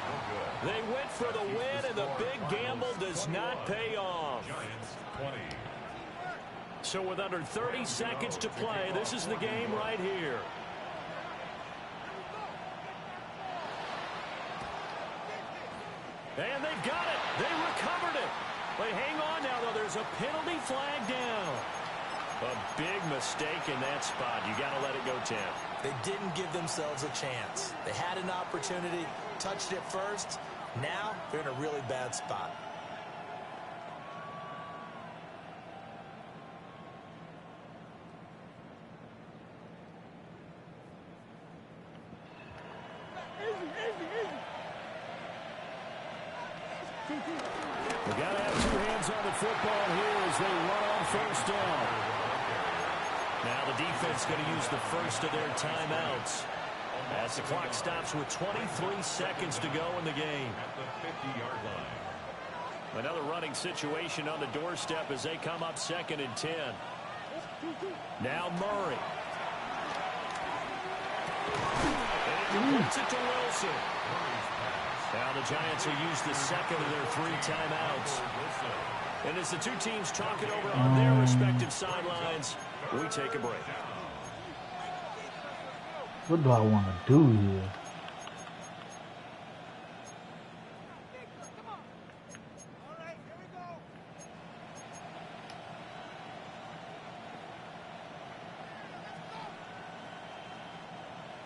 They went for the win, and the big gamble does not pay off. So with under 30 seconds to play, this is the game right here. And they've got it. They recovered it. They hang on now, though. There's a penalty flag down. A big mistake in that spot. You got to let it go, Tim. They didn't give themselves a chance. They had an opportunity, touched it first. Now they're in a really bad spot. We got to have 2 hands on the football here as they run on first down. Now the defense going to use the first of their timeouts as the clock stops with 23 seconds to go in the game. At the 50-yard line. Another running situation on the doorstep as they come up 2nd and 10. Now Murray. And he puts it to Wilson. Now the Giants will use the second of their 3 timeouts. And as the 2 teams talk it over on their respective sidelines, we take a break. What do I want to do here?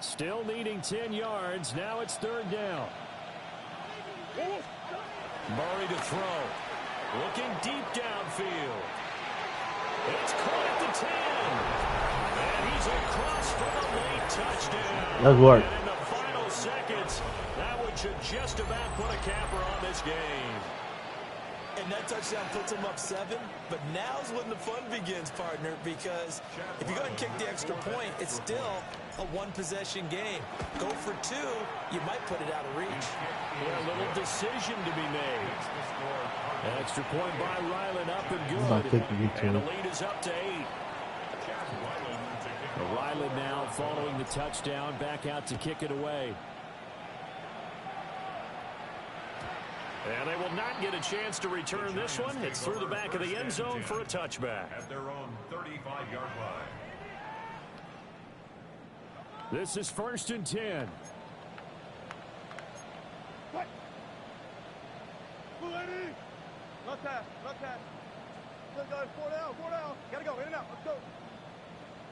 Still needing 10 yards. Now it's 3rd down. Murray to throw. Looking deep downfield. It's caught at the 10. And he's across for the late touchdown. That's work. And in the final seconds, that one should just about put a capper on this game. And that touchdown puts them up 7. But now's when the fun begins, partner, because if you go ahead and kick the extra point, it's still a 1-possession game. Go for 2, you might put it out of reach. Yeah, a little decision to be made. An extra point by Ryland up and good. And the lead is up to 8. Ryland now following the touchdown, back out to kick it away. And they will not get a chance to return this one. It's through the back of the end zone for a touchback. At their own 35-yard line. This is 1st and 10. Not that. Let's go. 4 down. Gotta go. In and out. Let's go.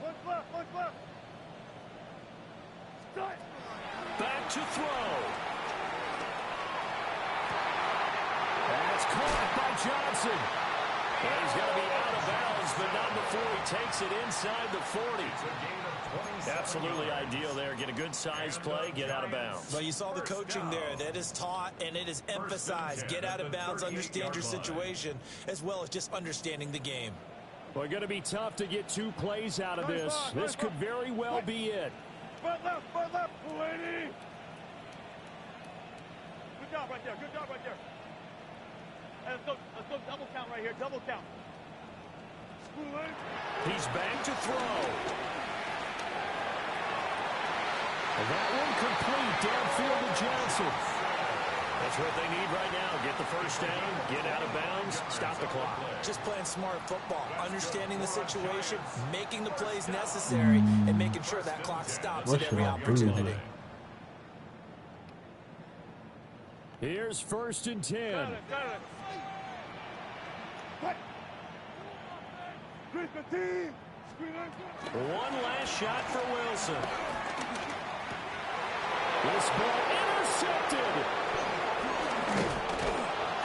One left. Back to throw. That's caught by Johnson. Well, he's going to be out of bounds, but not before he takes it inside the 40. Absolutely ideal there. Get a good size play, get out of bounds. Well, you saw the coaching there. That is taught and it is emphasized. Get out of bounds, understand your situation, as well as just understanding the game. Well, going to be tough to get 2 plays out of this. This could very well be it. Front left, 280. Good job right there, good job right there. Hey, let's go double count right here, double count. He's back to throw. And that one complete downfield to Johnson. That's what they need right now. Get the first down, get out of bounds, stop the clock. Just playing smart football, understanding the situation, making the plays necessary, and making sure that clock stops at every opportunity. Here's 1st and 10. One last shot for Wilson. This ball intercepted.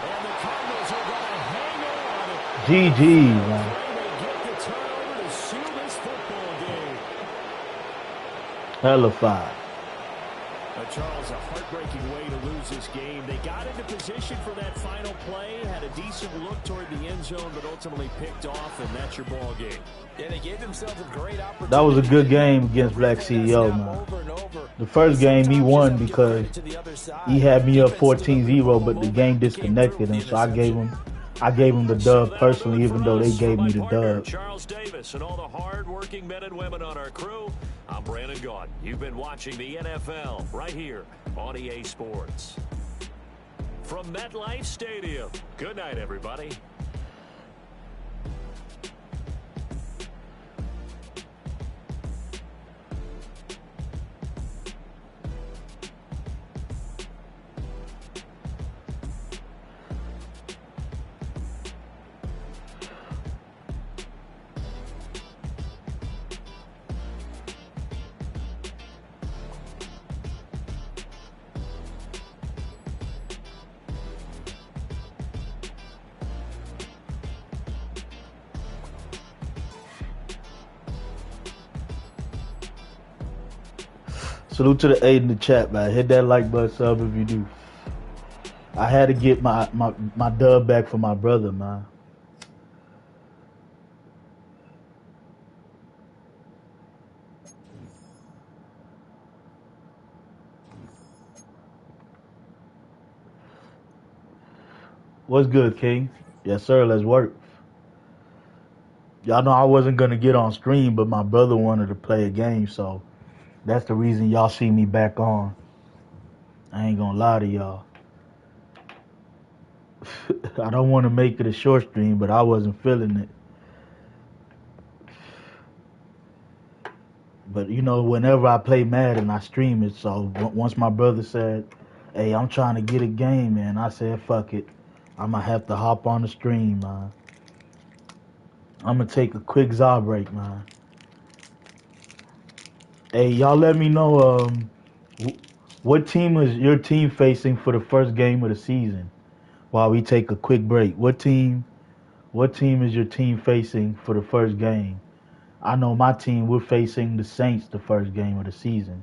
And the Cardinals are going to hang on. GG, man. They get the turnover to seal this football game. Hella five. Charles, a heartbreaking way to lose this game. They got into position for that final play, had a decent look toward the end zone, but ultimately picked off, and that's your ball game. Yeah, they gave themselves a great opportunity. That was a good game against Black CEO, man. The first game he won because he had me up 14-0, but the game disconnected him, so I gave him the dub personally, even though they gave me the dub. Charles Davis and all the hard-working men and women on our crew. I'm Brandon Gaudin. You've been watching the NFL right here on EA Sports. From MetLife Stadium, good night, everybody. Salute to the 8 in the chat, man. Hit that like button, sub if you do. I had to get my dub back for my brother, man. What's good, King? Yes, sir. Let's work. Y'all know I wasn't going to get on stream, but my brother wanted to play a game, so that's the reason y'all see me back on. I ain't going to lie to y'all. I don't want to make it a short stream, but I wasn't feeling it. But, you know, whenever I play Madden, I stream it. So once my brother said, hey, I'm trying to get a game, man, I said, fuck it. I'm going to have to hop on the stream, man. I'm going to take a quick Zaw break, man. Hey, y'all let me know what team is your team facing for the first game of the season while we take a quick break. What team is your team facing for the first game? I know my team, we're facing the Saints the first game of the season.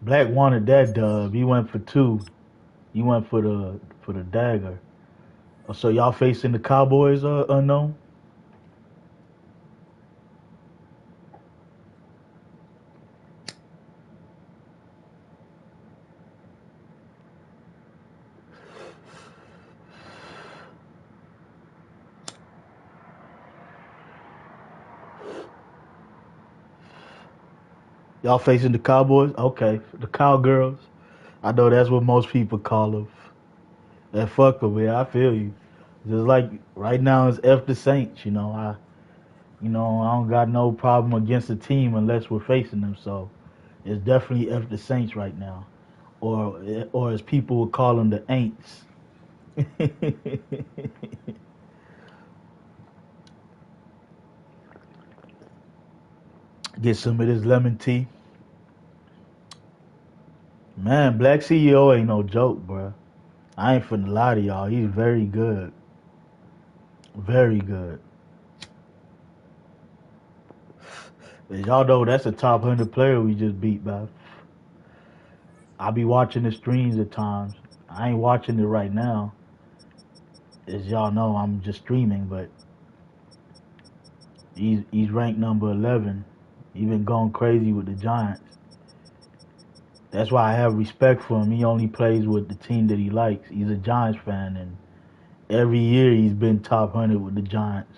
Black wanted that dub. He went for 2. He went for the dagger. So y'all facing the Cowboys, unknown? Y'all facing the Cowboys? Okay. The Cowgirls. I know that's what most people call them. That fuck them, man. I feel you. Just like right now it's F the Saints, you know. I don't got no problem against the team unless we're facing them. So it's definitely F the Saints right now. Or as people would call them, the Aints. Get some of this lemon tea. Man, Black CEO ain't no joke, bro. I ain't finna lie to y'all. He's very good. Very good. As y'all know, that's a top 100 player we just beat, man. I be watching the streams at times. I ain't watching it right now. As y'all know, I'm just streaming, but he's ranked number 11. He been going crazy with the Giants. That's why I have respect for him. He only plays with the team that he likes. He's a Giants fan, and every year he's been top 100 with the Giants.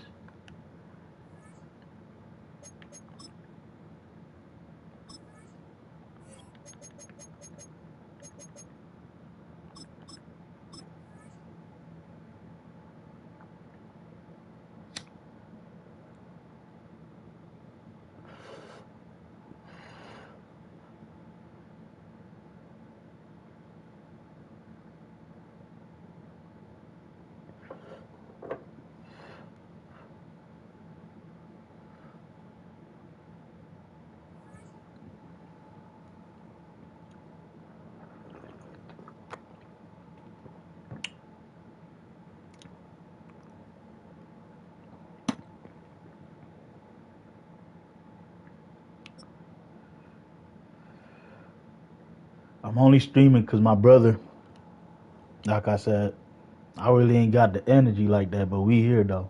I'm only streaming because my brother, like I said, I really ain't got the energy like that, but we here though.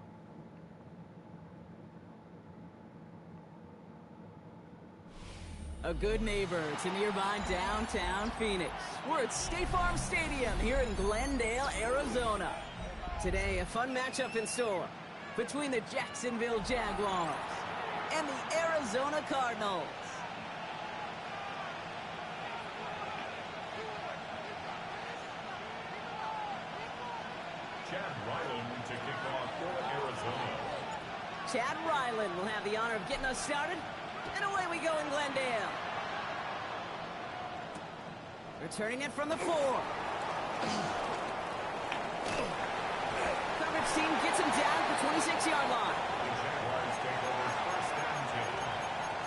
A good neighbor to nearby downtown Phoenix. We're at State Farm Stadium here in Glendale, Arizona. Today, a fun matchup in store between the Jacksonville Jaguars and the Arizona Cardinals. Chad Ryland to kick off for Arizona. Chad Ryland will have the honor of getting us started. And away we go in Glendale. Returning it from the 4. Coverage team gets him down at the 26-yard line. The Jaguars take over first and 10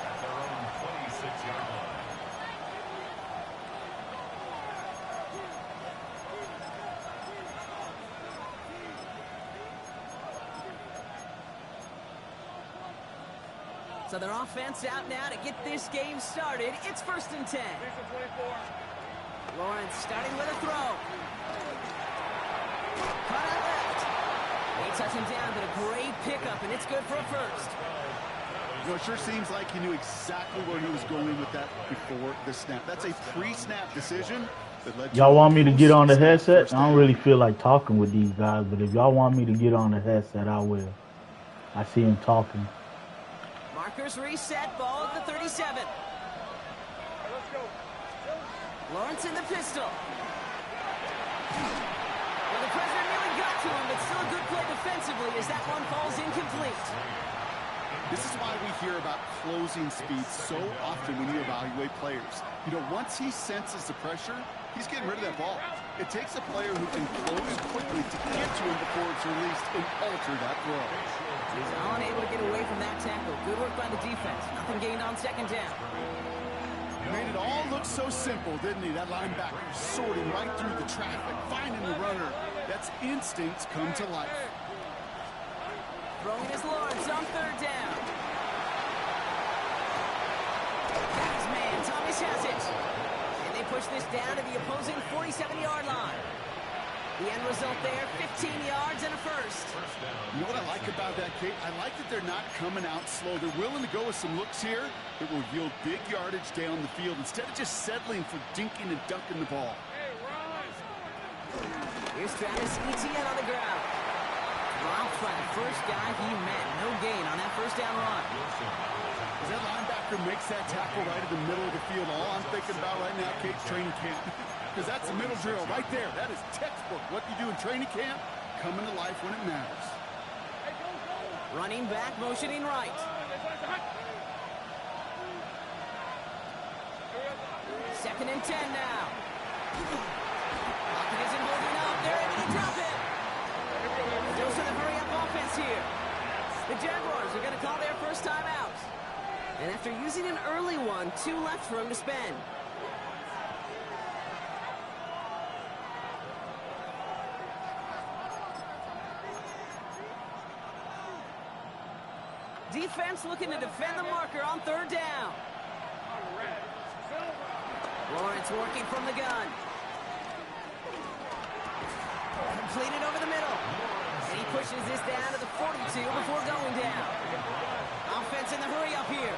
at their own 26-yard line. So their offense out now to get this game started. It's first and 10. Lawrence starting with a throw. Caught out left. They touch him down, but a great pickup, and it's good for a first. You know, it sure seems like he knew exactly where he was going with that before the snap. That's a pre-snap decision. Y'all want me to get on the headset? I don't really feel like talking with these guys, but if y'all want me to get on the headset, I will. I see him talking. Markers reset, ball at the 37. Lawrence in the pistol. Well, the pressure nearly got to him, but still a good play defensively as that one falls incomplete. This is why we hear about closing speed so often when you evaluate players. You know, once he senses the pressure, he's getting rid of that ball. It takes a player who can close quickly to get to him before it's released and alter that throw. He's unable to get away from that tackle. Good work by the defense. Nothing gained on second down. He made it all look so simple, didn't he? That linebacker sorting right through the traffic, finding the runner. That's instincts come to life. Throwing his Lawrence on third down. That's man. Thomas has it. And they push this down to the opposing 47-yard line. The end result there, 15 yards and a first. You know what I like about that, Kate? I like that they're not coming out slow. They're willing to go with some looks here that will yield big yardage down the field instead of just settling for dinking and dunking the ball. Here's Travis Etienne on the ground. Dropped by the first guy he met. No gain on that first down run. As that linebacker makes that tackle right in the middle of the field, all I'm thinking about right now, Kate, training camp. Because that's the middle drill right there. That is textbook. What you do in training camp, coming to life when it matters. Running back, motioning right. Second and 10 now. Lockett isn't holding up. They're able to drop it. Dose of the hurry-up offense here. The Jaguars are going to call their first time out. And after using an early one, 2 left for him to spend. defense looking to defend the marker on third down. Lawrence working from the gun. Completed over the middle. And he pushes this down to the 42 before going down. Offense in the hurry up here.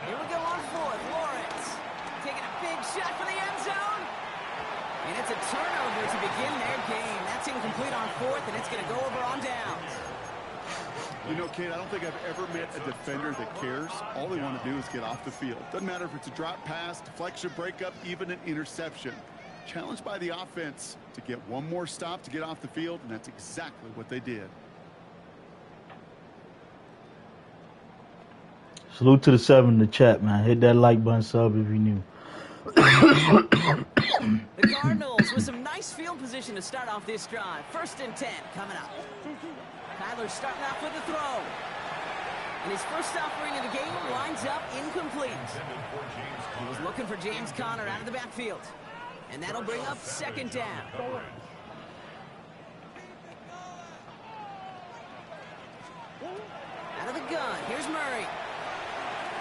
Here we go on fourth. Lawrence taking a big shot for the end zone. And it's a turnover to begin their game. That's incomplete on fourth, and it's going to go over on downs. You know, Kate, I don't think I've ever met a defender that cares. All they want to do is get off the field. Doesn't matter if it's a drop pass, deflection, breakup, even an interception. Challenged by the offense to get one more stop to get off the field, and that's exactly what they did. Salute to the 7 in the chat, man. Hit that like button, sub if you new. The Cardinals with some nice field position to start off this drive. 1st and 10 coming up. Kyler's starting off with a throw. And his first offering of the game winds up incomplete. He was looking for James Conner out of the backfield. And that'll bring up 2nd down. Out of the gun, here's Murray.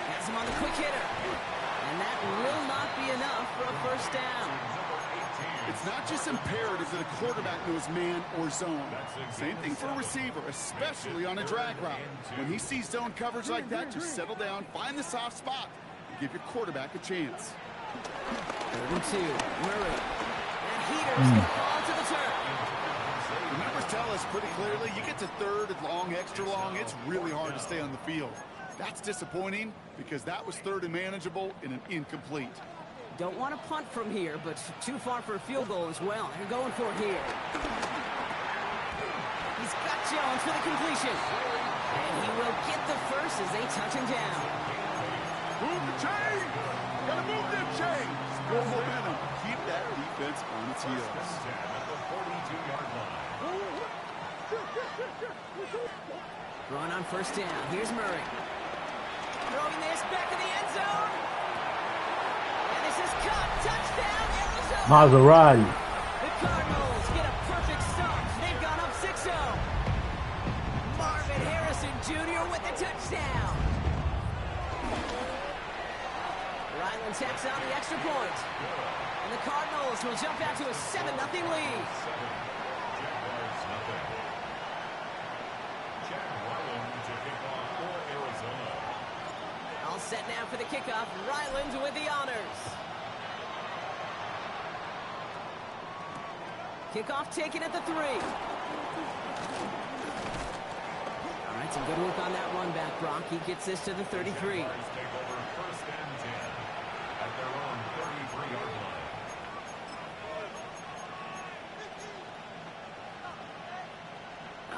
Has him on the quick hitter. And that will not be enough for a 1st down. It's not just imperative that a quarterback knows man or zone. Same thing for a receiver, especially on a drag route. When he sees zone coverage like that, just settle down, find the soft spot, and give your quarterback a chance. 3rd and 2, Murray. And Heater's going to fall to the turf. The numbers tell us pretty clearly, you get to 3rd and long, extra long, it's really hard to stay on the field. That's disappointing because that was 3rd and manageable in an incomplete. Don't want to punt from here, but too far for a field goal as well. They're going for it here. He's got Jones for the completion. And he will get the first as they touch him down. Move the chain! Gotta move them chains! Good momentum. Keep that defense on its heels. Throwing on 1st down. Here's Murray. Throwing this back in the end zone. And this is cut. Touchdown, Arizona. Maserati. The Cardinals get a perfect start. They've gone up 6-0. Marvin Harrison Jr. with the touchdown. Ryland tacks on the extra point. And the Cardinals will jump out to a 7-0 lead. All set now for the kickoff. Ryland with the honors. Kickoff taken at the 3. All right, some good work on that run back, Brock. He gets this to the 33.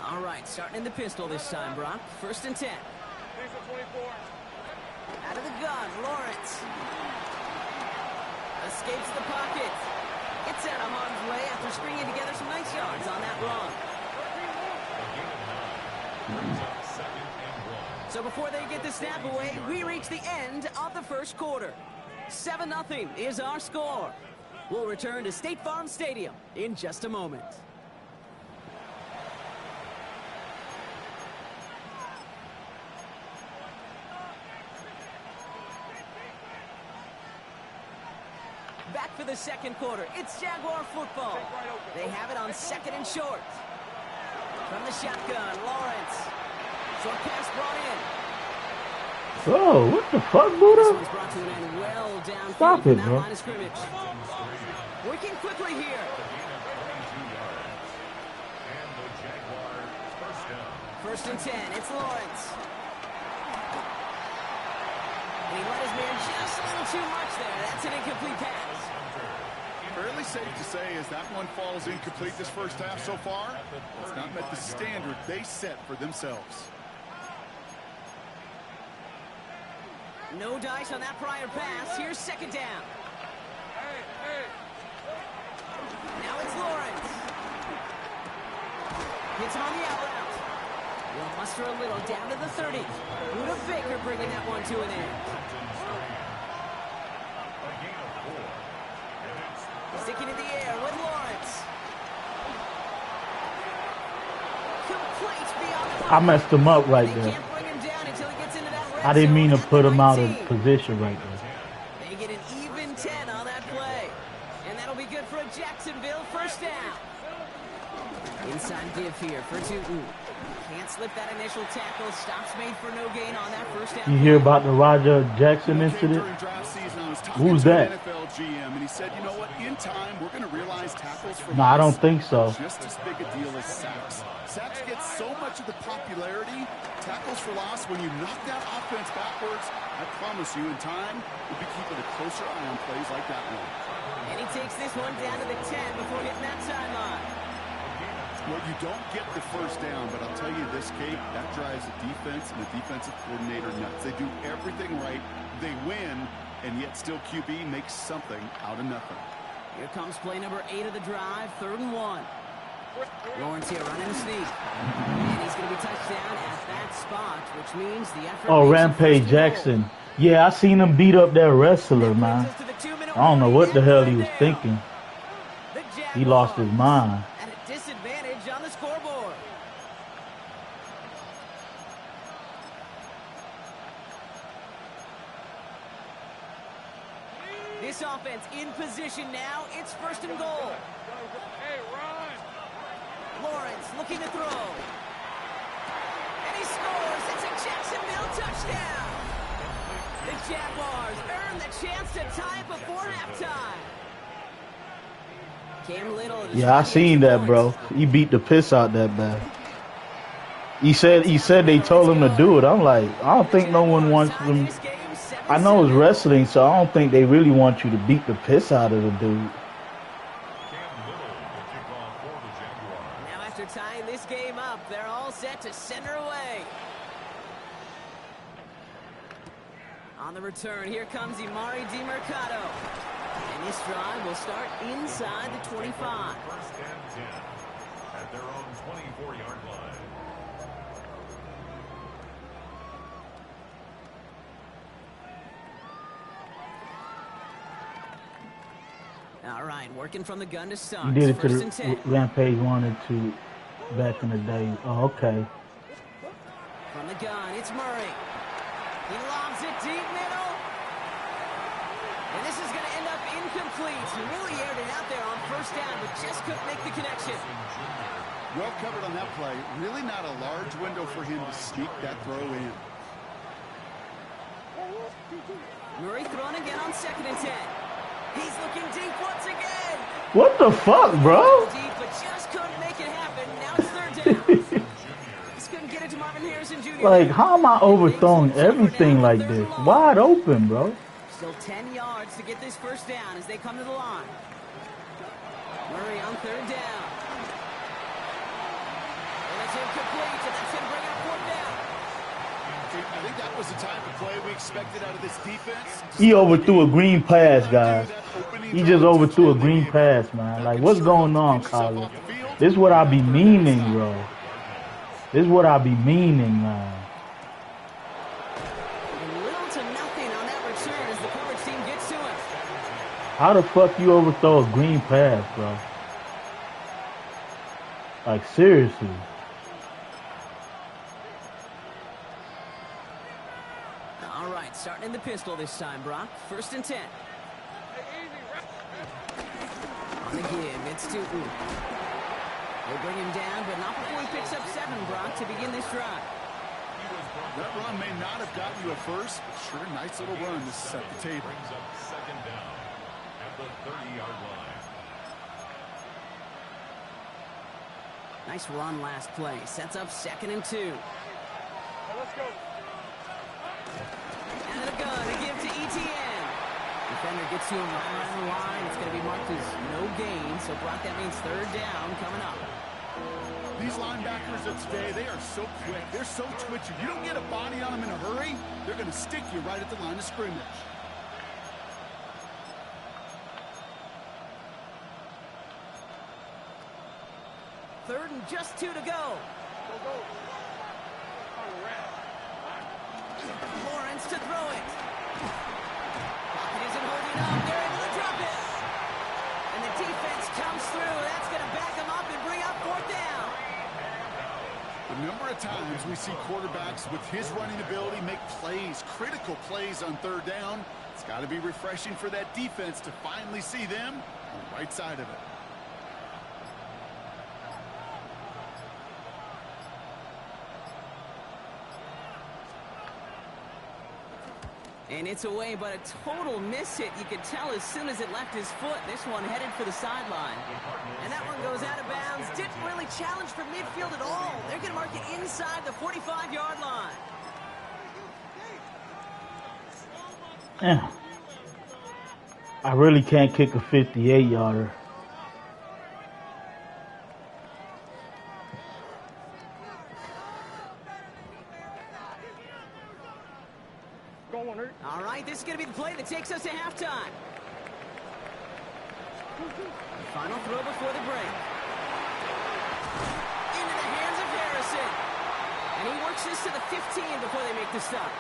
All right, starting in the pistol this time, Brock. 1st and 10. Out of the gun, Lawrence. Escapes the pocket. Gets out of harm's way after stringing together some nice yards on that run. So before they get the snap away, we reach the end of the 1st quarter. 7-0 is our score. We'll return to State Farm Stadium in just a moment. Back for the 2nd quarter. It's Jaguar football. They have it on 2nd and short. From the shotgun, Lawrence. Short pass brought in. Oh, what the fuck, This Buddha? one's brought to an end well downfield Stop from it, that bro. line of scrimmage. Working quickly here. First and 10. It's Lawrence. And he let his man just a little too much there. That's an incomplete pass. Fairly safe to say as that one falls incomplete this 1st half so far, it's not met the standard they set for themselves. No dice on that prior pass. Here's 2nd down. Now it's Lawrence. Hits him on the out route. Will muster a little down to the 30. Buda Baker bringing that one to an end. Sticking in the air with Lawrence. Complete beyond the I messed him up right They there. can't bring him down until he gets into that red I didn't mean to zone at put the him out of 19. position right there. They get an even 10 on that play. And that'll be good for a Jacksonville first down. Inside give here for Tootin. Can't slip that initial tackle. Stops made for no gain on that first down. You hear about the Roger Jackson incident? During draft season, I was talking Who's to that? an NFL GM, and he said, you know what, in time, we're going to realize tackles for No, I loss don't think so. are just as big a deal as sacks. Sacks get so much of the popularity. Tackles for loss, when you knock that offense backwards, I promise you, in time, we'll be keeping a closer eye on plays like that one. And he takes this one down to the 10 before hitting that sideline. Well, you don't get the first down, but I'll tell you this, Kate, that drives the defense and the defensive coordinator nuts. They do everything right. They win, and yet still QB makes something out of nothing. Here comes play number 8 of the drive, 3rd and 1. Lawrence here running a sneak. And he's going to be touched down at that spot, which means the effort. Oh, Rampage Jackson. Yeah, I seen him beat up that wrestler, man. I don't know what the hell he was thinking. He lost his mind. At a disadvantage on the scoreboard. This offense in position now. It's 1st and goal. Hey, Ron. Lawrence looking to throw. And he scores. It's a Jacksonville touchdown. The Jaguars earn the chance to tie it before halftime. Cam Little. Yeah, I seen that, bro. He beat the piss out that bad. He said they told him to do it. I'm like, I don't think no one wants them. I know it's wrestling, so I don't think they really want you to beat the piss out of the dude. Now after tying this game up, they're all set to center away. On the return, here comes Imari DiMercato. And this drive will start inside the 25. 1st and 10 at their own 24-yard line. All right, working from the gun to start. He did it to 1st and 10. the Rampage wanted to back in the day. Oh, okay. From the gun, it's Murray. He lobs it deep middle. And this is going to end up incomplete. He really aired it out there on 1st down, but just couldn't make the connection. Well covered on that play. Really not a large window for him to sneak that throw in. Murray thrown again on 2nd and 10. He's looking deep once again. What the fuck, bro? Deep, but just couldn't make it happen. Now it's 3rd down. Just couldn't get it to Marvin Harrison Jr. Like, how am I overthrowing everything like this? Wide open, bro. Still 10 yards to get this 1st down as they come to the line. Murray on 3rd down. And it's incomplete, and that's going to bring up 4th down. I think that was the type of play we expected out of this defense. He overthrew a green pass, guys. He just overthrew a green pass, man. Like, what's going on, Colin? This is what I be meaning, bro. This is what I be meaning, man. Little to nothing on that return as the coverage team gets to him. How the fuck you overthrow a green pass, bro? Like, seriously. All right, starting in the pistol this time, Brock. 1st and 10. On the give, it's Tootin. They bring him down, but not before he picks up 7, Brock, to begin this drive. That run may not have gotten you at first, but sure, nice little run to set the table. Brings up 2nd down at the 30-yard line. Nice run last play. Sets up 2nd and 2. Let's go. And then a gun to give to ETN. Defender gets to him right around the line. It's going to be marked as no gain. So, Brock, that means 3rd down coming up. These linebackers of today, they are so quick. They're so twitchy. You don't get a body on them in a hurry, they're going to stick you right at the line of scrimmage. Third and just 2 to go. Lawrence to throw it. Pocket isn't holding up. They're able to drop it. And the defense comes through. That's going to back them up and bring up 4th down. The number of times we see quarterbacks with his running ability make plays, critical plays on third down. It's got to be refreshing for that defense to finally see them on the right side of it. And it's away, but a total miss hit. You could tell as soon as it left his foot. This one headed for the sideline. And that one goes out of bounds. Didn't really challenge for midfield at all. They're going to mark it inside the 45-yard line. Yeah. I really can't kick a 58-yarder. All right, this is going to be the play that takes us to halftime. Final throw before the break. Into the hands of Harrison. And he works this to the 15 before they make the stop.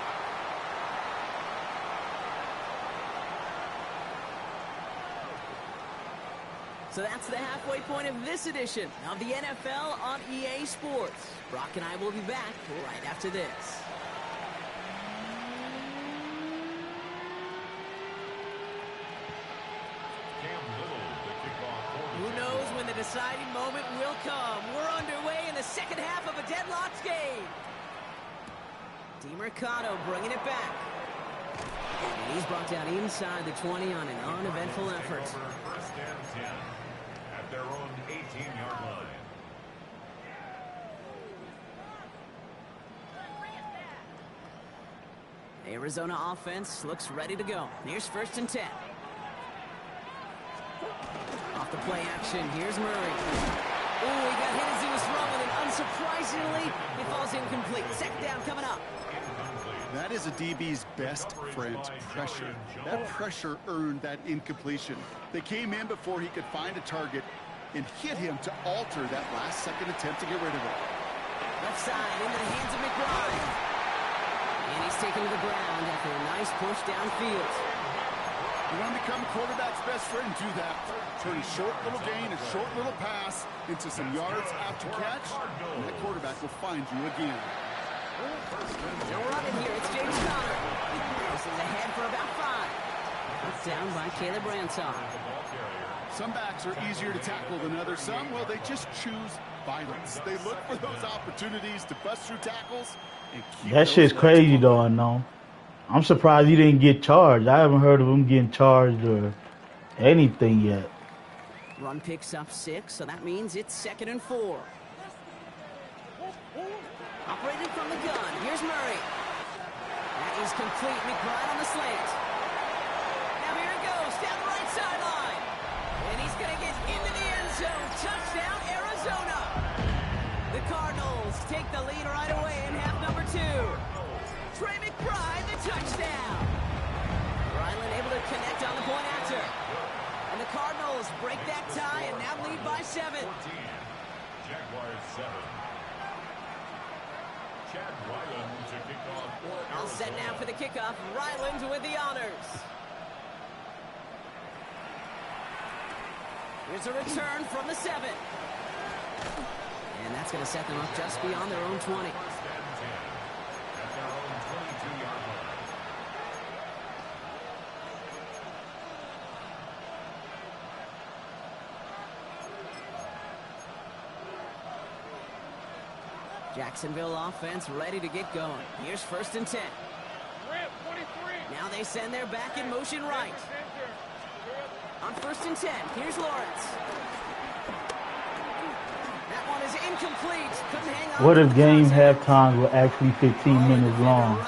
So that's the halfway point of this edition of the NFL on EA Sports. Brock and I will be back right after this. Who knows when the deciding moment will come? We're underway in the second half of a deadlocked game. DiMercato bringing it back. And he's brought down inside the 20 on an uneventful effort. First and 10 at their own 18-yard line. Arizona offense looks ready to go. Here's first and 10. Off the play action, here's Murray. Oh, he got hit as he was throwing, and unsurprisingly, it falls incomplete. Second down coming up. That is a DB's best friend, pressure. That pressure earned that incompletion. They came in before he could find a target and hit him to alter that last-second attempt to get rid of it. Left side into the hands of McBride. And he's taken to the ground after a nice push downfield. You want to become a quarterback's best friend, do that. Turn a short little gain, a short little pass into some yards after catch, and that quarterback will find you again. No running here, it's James Conner. This is ahead for about 5. It's down by Caleb Ransom. Some backs are easier to tackle than others. Some, well, they just choose violence. They look for those opportunities to bust through tackles and keep That shit's crazy, though, I know. I'm surprised he didn't get charged. I haven't heard of him getting charged or anything yet. Run picks up 6, so that means it's 2nd and 4. Operated from the gun. Here's Murray. That is complete. McBride on the slant. Now here it goes down the right sideline. And he's going to get into the end zone. Touchdown, Arizona. The Cardinals take the lead right away in half number 2. Trey McBride, the touchdown. Ryland able to connect on the point after. And the Cardinals break that tie and now lead by 7. Jaguars 7. Chad Ryland to kick off. All set now for the kickoff. Ryland with the honors. Here's a return from the 7. And that's going to set them up just beyond their own 20. Jacksonville offense ready to get going. Here's first and 10. Now they send their back in motion right. On first and 10, here's Lawrence. That one is incomplete. Couldn't hang on. What if game halftime were actually 15 minutes long?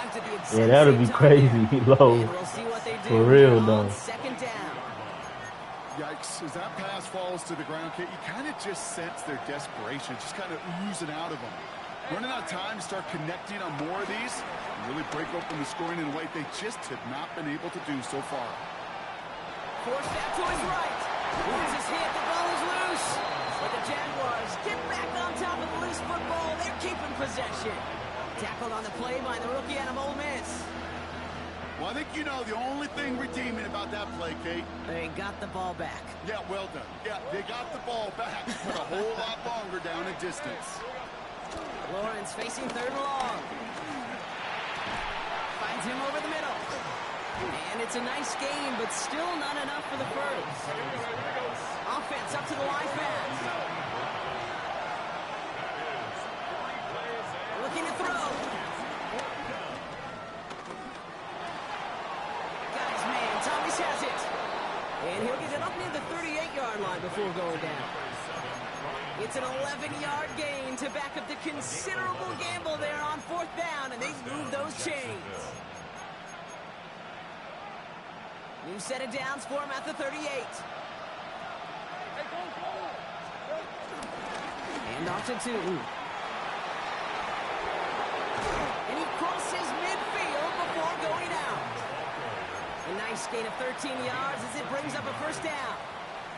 Yeah, that'll be crazy low. For real, though. Second down. Yikes, as that pass falls to the ground, Kate, you kind of just sense their desperation, just kind of oozing out of them. Running out of time to start connecting on more of these and really break open the scoring in a way they just have not been able to do so far. Forced out to his right. Loses his hit. The ball is loose. But the Jaguars get back on top of the loose football. They're keeping possession. Tackled on the play by the rookie out of Ole Miss. Well, I think you know the only thing redeeming about that play, Kate. They got the ball back. Yeah, well done. Yeah, they got the ball back, but a whole lot longer down in distance. Lawrence facing third and long. Finds him over the middle. And it's a nice gain, but still not enough for the first. Offense up to the line fast. Looking to throw. Got his man. Thomas has it. And he'll get it up near the 38-yard line before going down. It's an 11-yard gain to back up the considerable gamble there on fourth down, and they've moved those chains. New set of downs for him at the 38. And off to 2. And he crosses midfield before going out. A nice gain of 13 yards as it brings up a first down.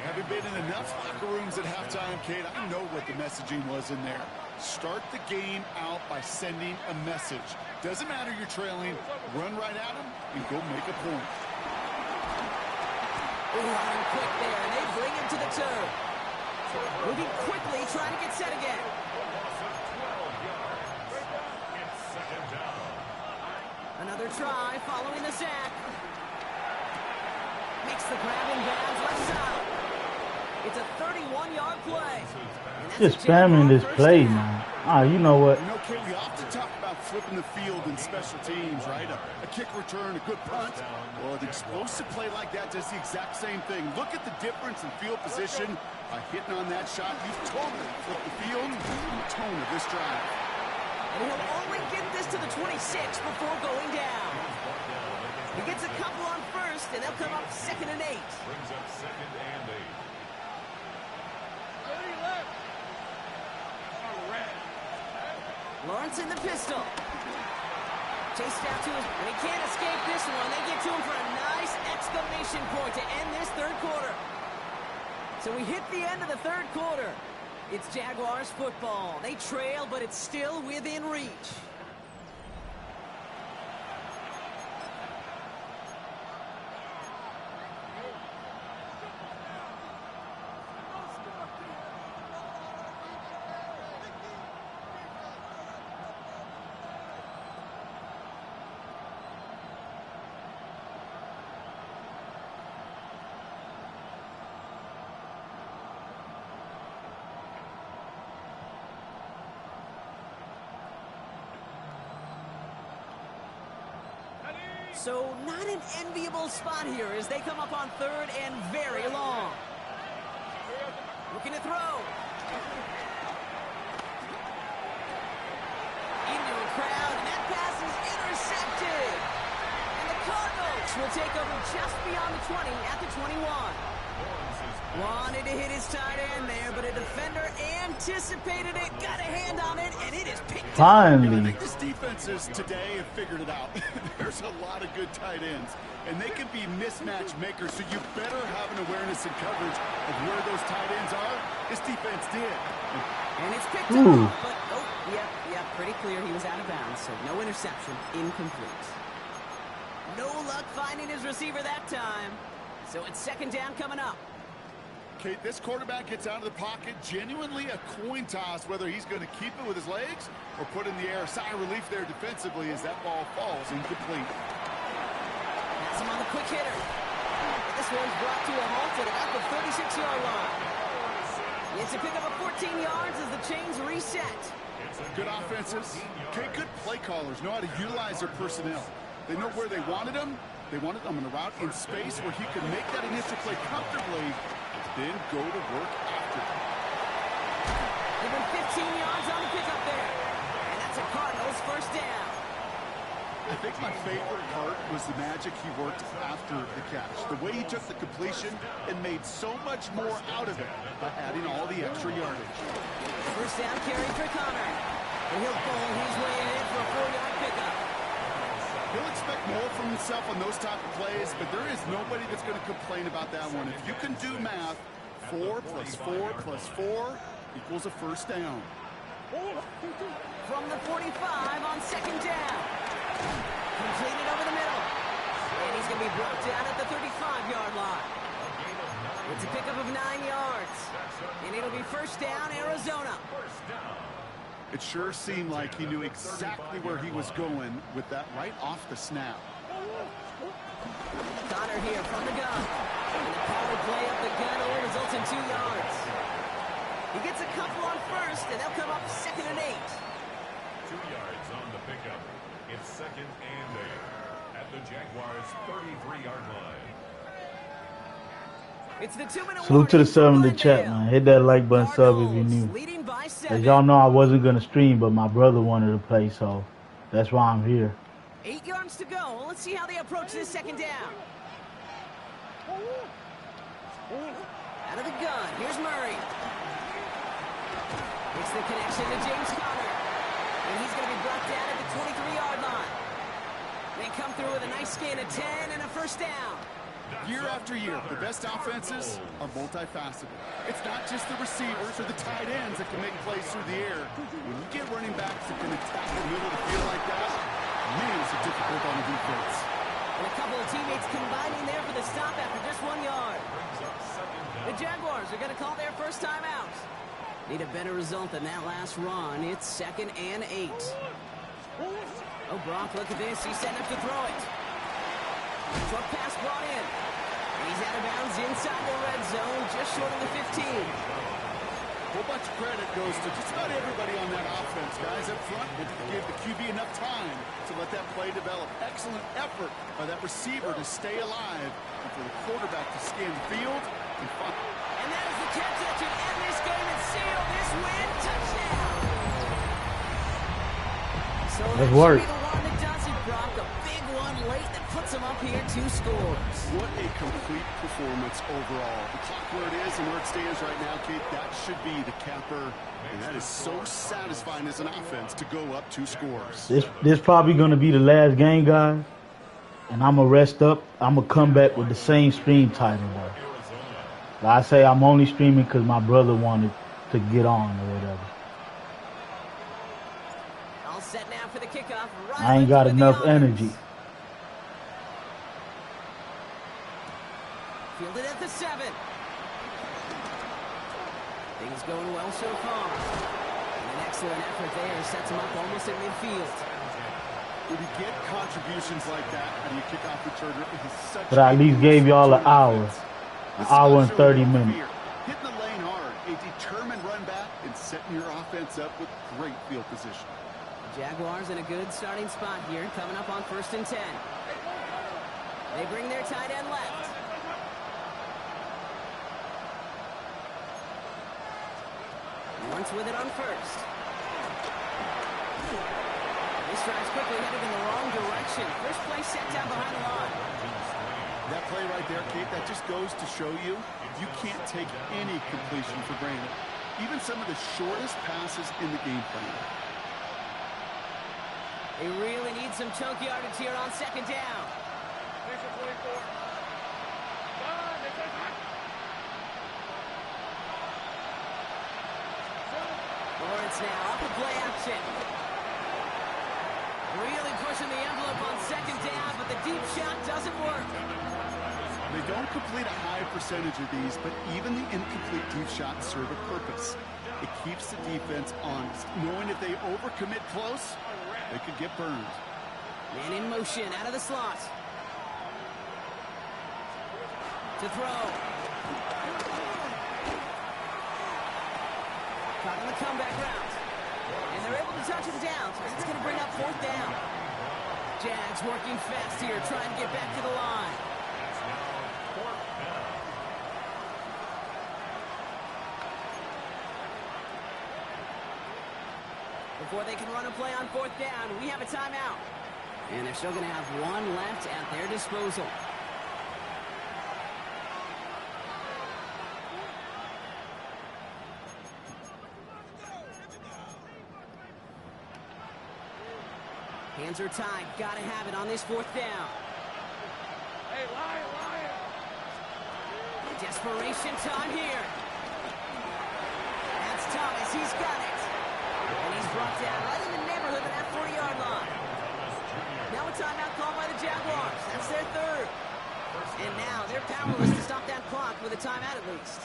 Having been in enough locker rooms at halftime, Kate, I know what the messaging was in there. Start the game out by sending a message. Doesn't matter you're trailing, run right at them and go make a point. Running quick there, and they bring him to the turn. Moving quickly, trying to get set again. Another try following the sack. Makes the grab in bounds left side. It's a 31-yard play. Just spamming this play, man. Ah, you know what? You know, Kate, we often talk about flipping the field in special teams, right? A kick return, a good punt. Well, an explosive play like that does the exact same thing. Look at the difference in field position by hitting on that shot. You've totally flipped the field and the tone of this drive. And he'll only get this to the 26 before going down. He gets a couple on first, and they'll come up 2nd and 8. Brings up 2nd and 8. Lawrence in the pistol. Chased out to his, and he can't escape this one. They get to him for a nice exclamation point to end this third quarter. So we hit the end of the third quarter. It's Jaguars football. They trail, but it's still within reach. So not an enviable spot here as they come up on third and very long. Looking to throw. Into a crowd, and that pass is intercepted. And the Cardinals will take over just beyond the 20 at the 21. Wanted to hit his tight end there, but a defender anticipated it, got a hand on it, and it is picked up. Finally. I think this defenses today have figured it out. There's a lot of good tight ends, and they can be mismatch makers, so you better have an awareness and coverage of where those tight ends are. This defense did. And it's picked up, but, yeah, pretty clear he was out of bounds, so no interception, incomplete. No luck finding his receiver that time, so it's 2nd down coming up. Kate, this quarterback gets out of the pocket, genuinely a coin toss, whether he's going to keep it with his legs or put in the air. Sigh of relief there defensively as that ball falls incomplete. Pass him on the quick hitter. This one's brought to a halt at about the 36-yard line. It's a pick up of 14 yards as the chains reset. Good offenses. Kate, good play callers know how to utilize their personnel. They know where they wanted him. They wanted him in a route in space where he could make that initial play comfortably, then go to work after. Give him 15 yards on the pickup there. And that's a Cardinals first down. I think my favorite part was the magic he worked after the catch. The way he took the completion and made so much more out of it by adding all the extra yardage. First down carry for Connor. And he'll pull his way in for a 4-yard pickup. He'll expect more from himself on those type of plays, but there is nobody that's going to complain about that one. If you can do math, 4 plus 4 plus 4 equals a first down. From the 45 on 2nd down. Completed over the middle. And he's going to be brought down at the 35-yard line. It's a pickup of 9 yards. And it'll be first down, Arizona. It sure seemed like he knew exactly where he was going with that right off the snap. Connor here from the gun. And the power play up the gun only results in 2 yards. He gets a couple on first, and they'll come up 2nd and 8. 2 yards on the pickup. It's 2nd and 8 at the Jaguars' 33-yard line. It's the 2-minute Salute to the sub in the warning chat, from man. Hit that like button, sub if you Cardinals new. leading by As 7. y'all know, I wasn't gonna stream, but my brother wanted to play, so that's why I'm here. 8 yards to go. Let's see how they approach this 2nd down. Out of the gun. Here's Murray. It's the connection to James Conner. And he's going to be brought down at the 23-yard line. They come through with a nice gain of 10 and a 1st down. Year after year, the best offenses are multifaceted. It's not just the receivers or the tight ends that can make plays through the air. When you get running backs that can attack the middle of the field like that, man, it's difficult on the defense. And a couple of teammates combining there for the stop after just 1 yard. The Jaguars are going to call their first time out. Need a better result than that last run. It's 2nd and 8. Oh, Brock, look at this. He's setting up to throw it. Short pass brought in. And he's out of bounds inside the red zone, just short of the 15. A whole bunch of credit goes to just about everybody on that offense. Guys up front give the QB enough time to let that play develop. Excellent effort by that receiver to stay alive and for the quarterback to scan the field and find. And that is the catch that should end this game and seal this win. Touchdown! So That's work. Should be the one that does it, Brock. A big one late that puts him up here 2 scores. What a complete performance overall. The clock where it is and where it stands right now, Kate, that should be the capper. And that is so satisfying as an offense to go up 2 scores. This probably gonna be the last game, guys. And I'm gonna rest up. I'm gonna come back with the same stream title, though. Like I say, I'm only streaming because my brother wanted to get on or whatever. All set now for the kickoff. I ain't got enough energy. Fielded at the 7. Things going well so far. And an excellent effort there sets him up almost at midfield. When you get contributions like that, and you kick off returner, it is such. But I at least gave y'all an hour. An hour and 30 minutes. Hitting the lane hard, a determined run back, and setting your offense up with great field position. Jaguars in a good starting spot here, coming up on 1st and 10. They bring their tight end left. Lawrence with it on 1st. This drive's quickly headed in the wrong direction. First play set down behind the line. That play right there, Kate, that just goes to show you can't take any completion for granted. Even some of the shortest passes in the game plan. They really need some chunk yardage here on 2nd down. Lawrence now off the play action. Really pushing the envelope on 2nd down, but the deep shot doesn't work. They don't complete a high percentage of these, but even the incomplete deep shots serve a purpose. It keeps the defense honest, knowing if they overcommit close, they could get burned. Man in motion, out of the slot. To throw. Caught on the comeback route. And they're able to touch him down, so it's going to bring up 4th down. Jags working fast here, trying to get back to the line. Before they can run a play on 4th down, we have a timeout. And they're still going to have 1 left at their disposal. Hands are tied. Got to have it on this 4th down. Hey, Lion! Desperation time here. That's Thomas. He's got it. And he's brought down right in the neighborhood of that 40-yard line. Now a timeout called by the Jaguars. That's their 3rd. And now they're powerless to stop that clock with a timeout at least.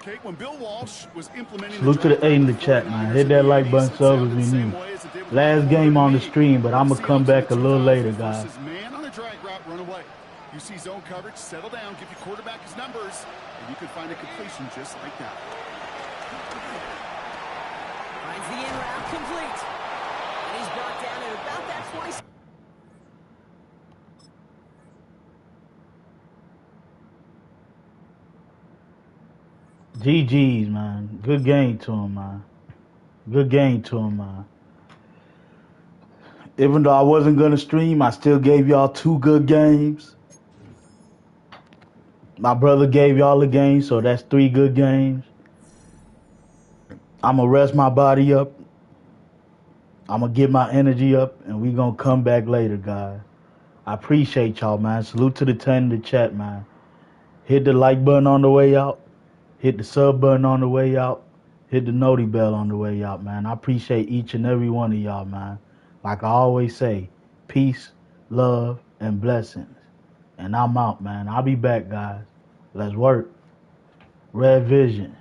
Okay, when Bill Walsh was implementing Salute to the 8 in the chat, man. Hit that like button, sub if you new. Last game on the stream, but I'm going to come back a little later, guys. Man on a drag route, run away. You see zone coverage, settle down, give your quarterback his numbers, and you can find a completion just like that. Finds the in route complete. And he's brought down at about that 20. GG's, man. Good game to him, man. Good game to him, man. Even though I wasn't going to stream, I still gave y'all 2 good games. My brother gave y'all a game, so that's 3 good games. I'm going to rest my body up. I'm going to get my energy up, and we going to come back later, guys. I appreciate y'all, man. Salute to the 10 in the chat, man. Hit the like button on the way out. Hit the sub button on the way out. Hit the noti bell on the way out, man. I appreciate each and every one of y'all, man. Like I always say, peace, love, and blessings. And I'm out, man. I'll be back, guys. Let's work. Red Vision.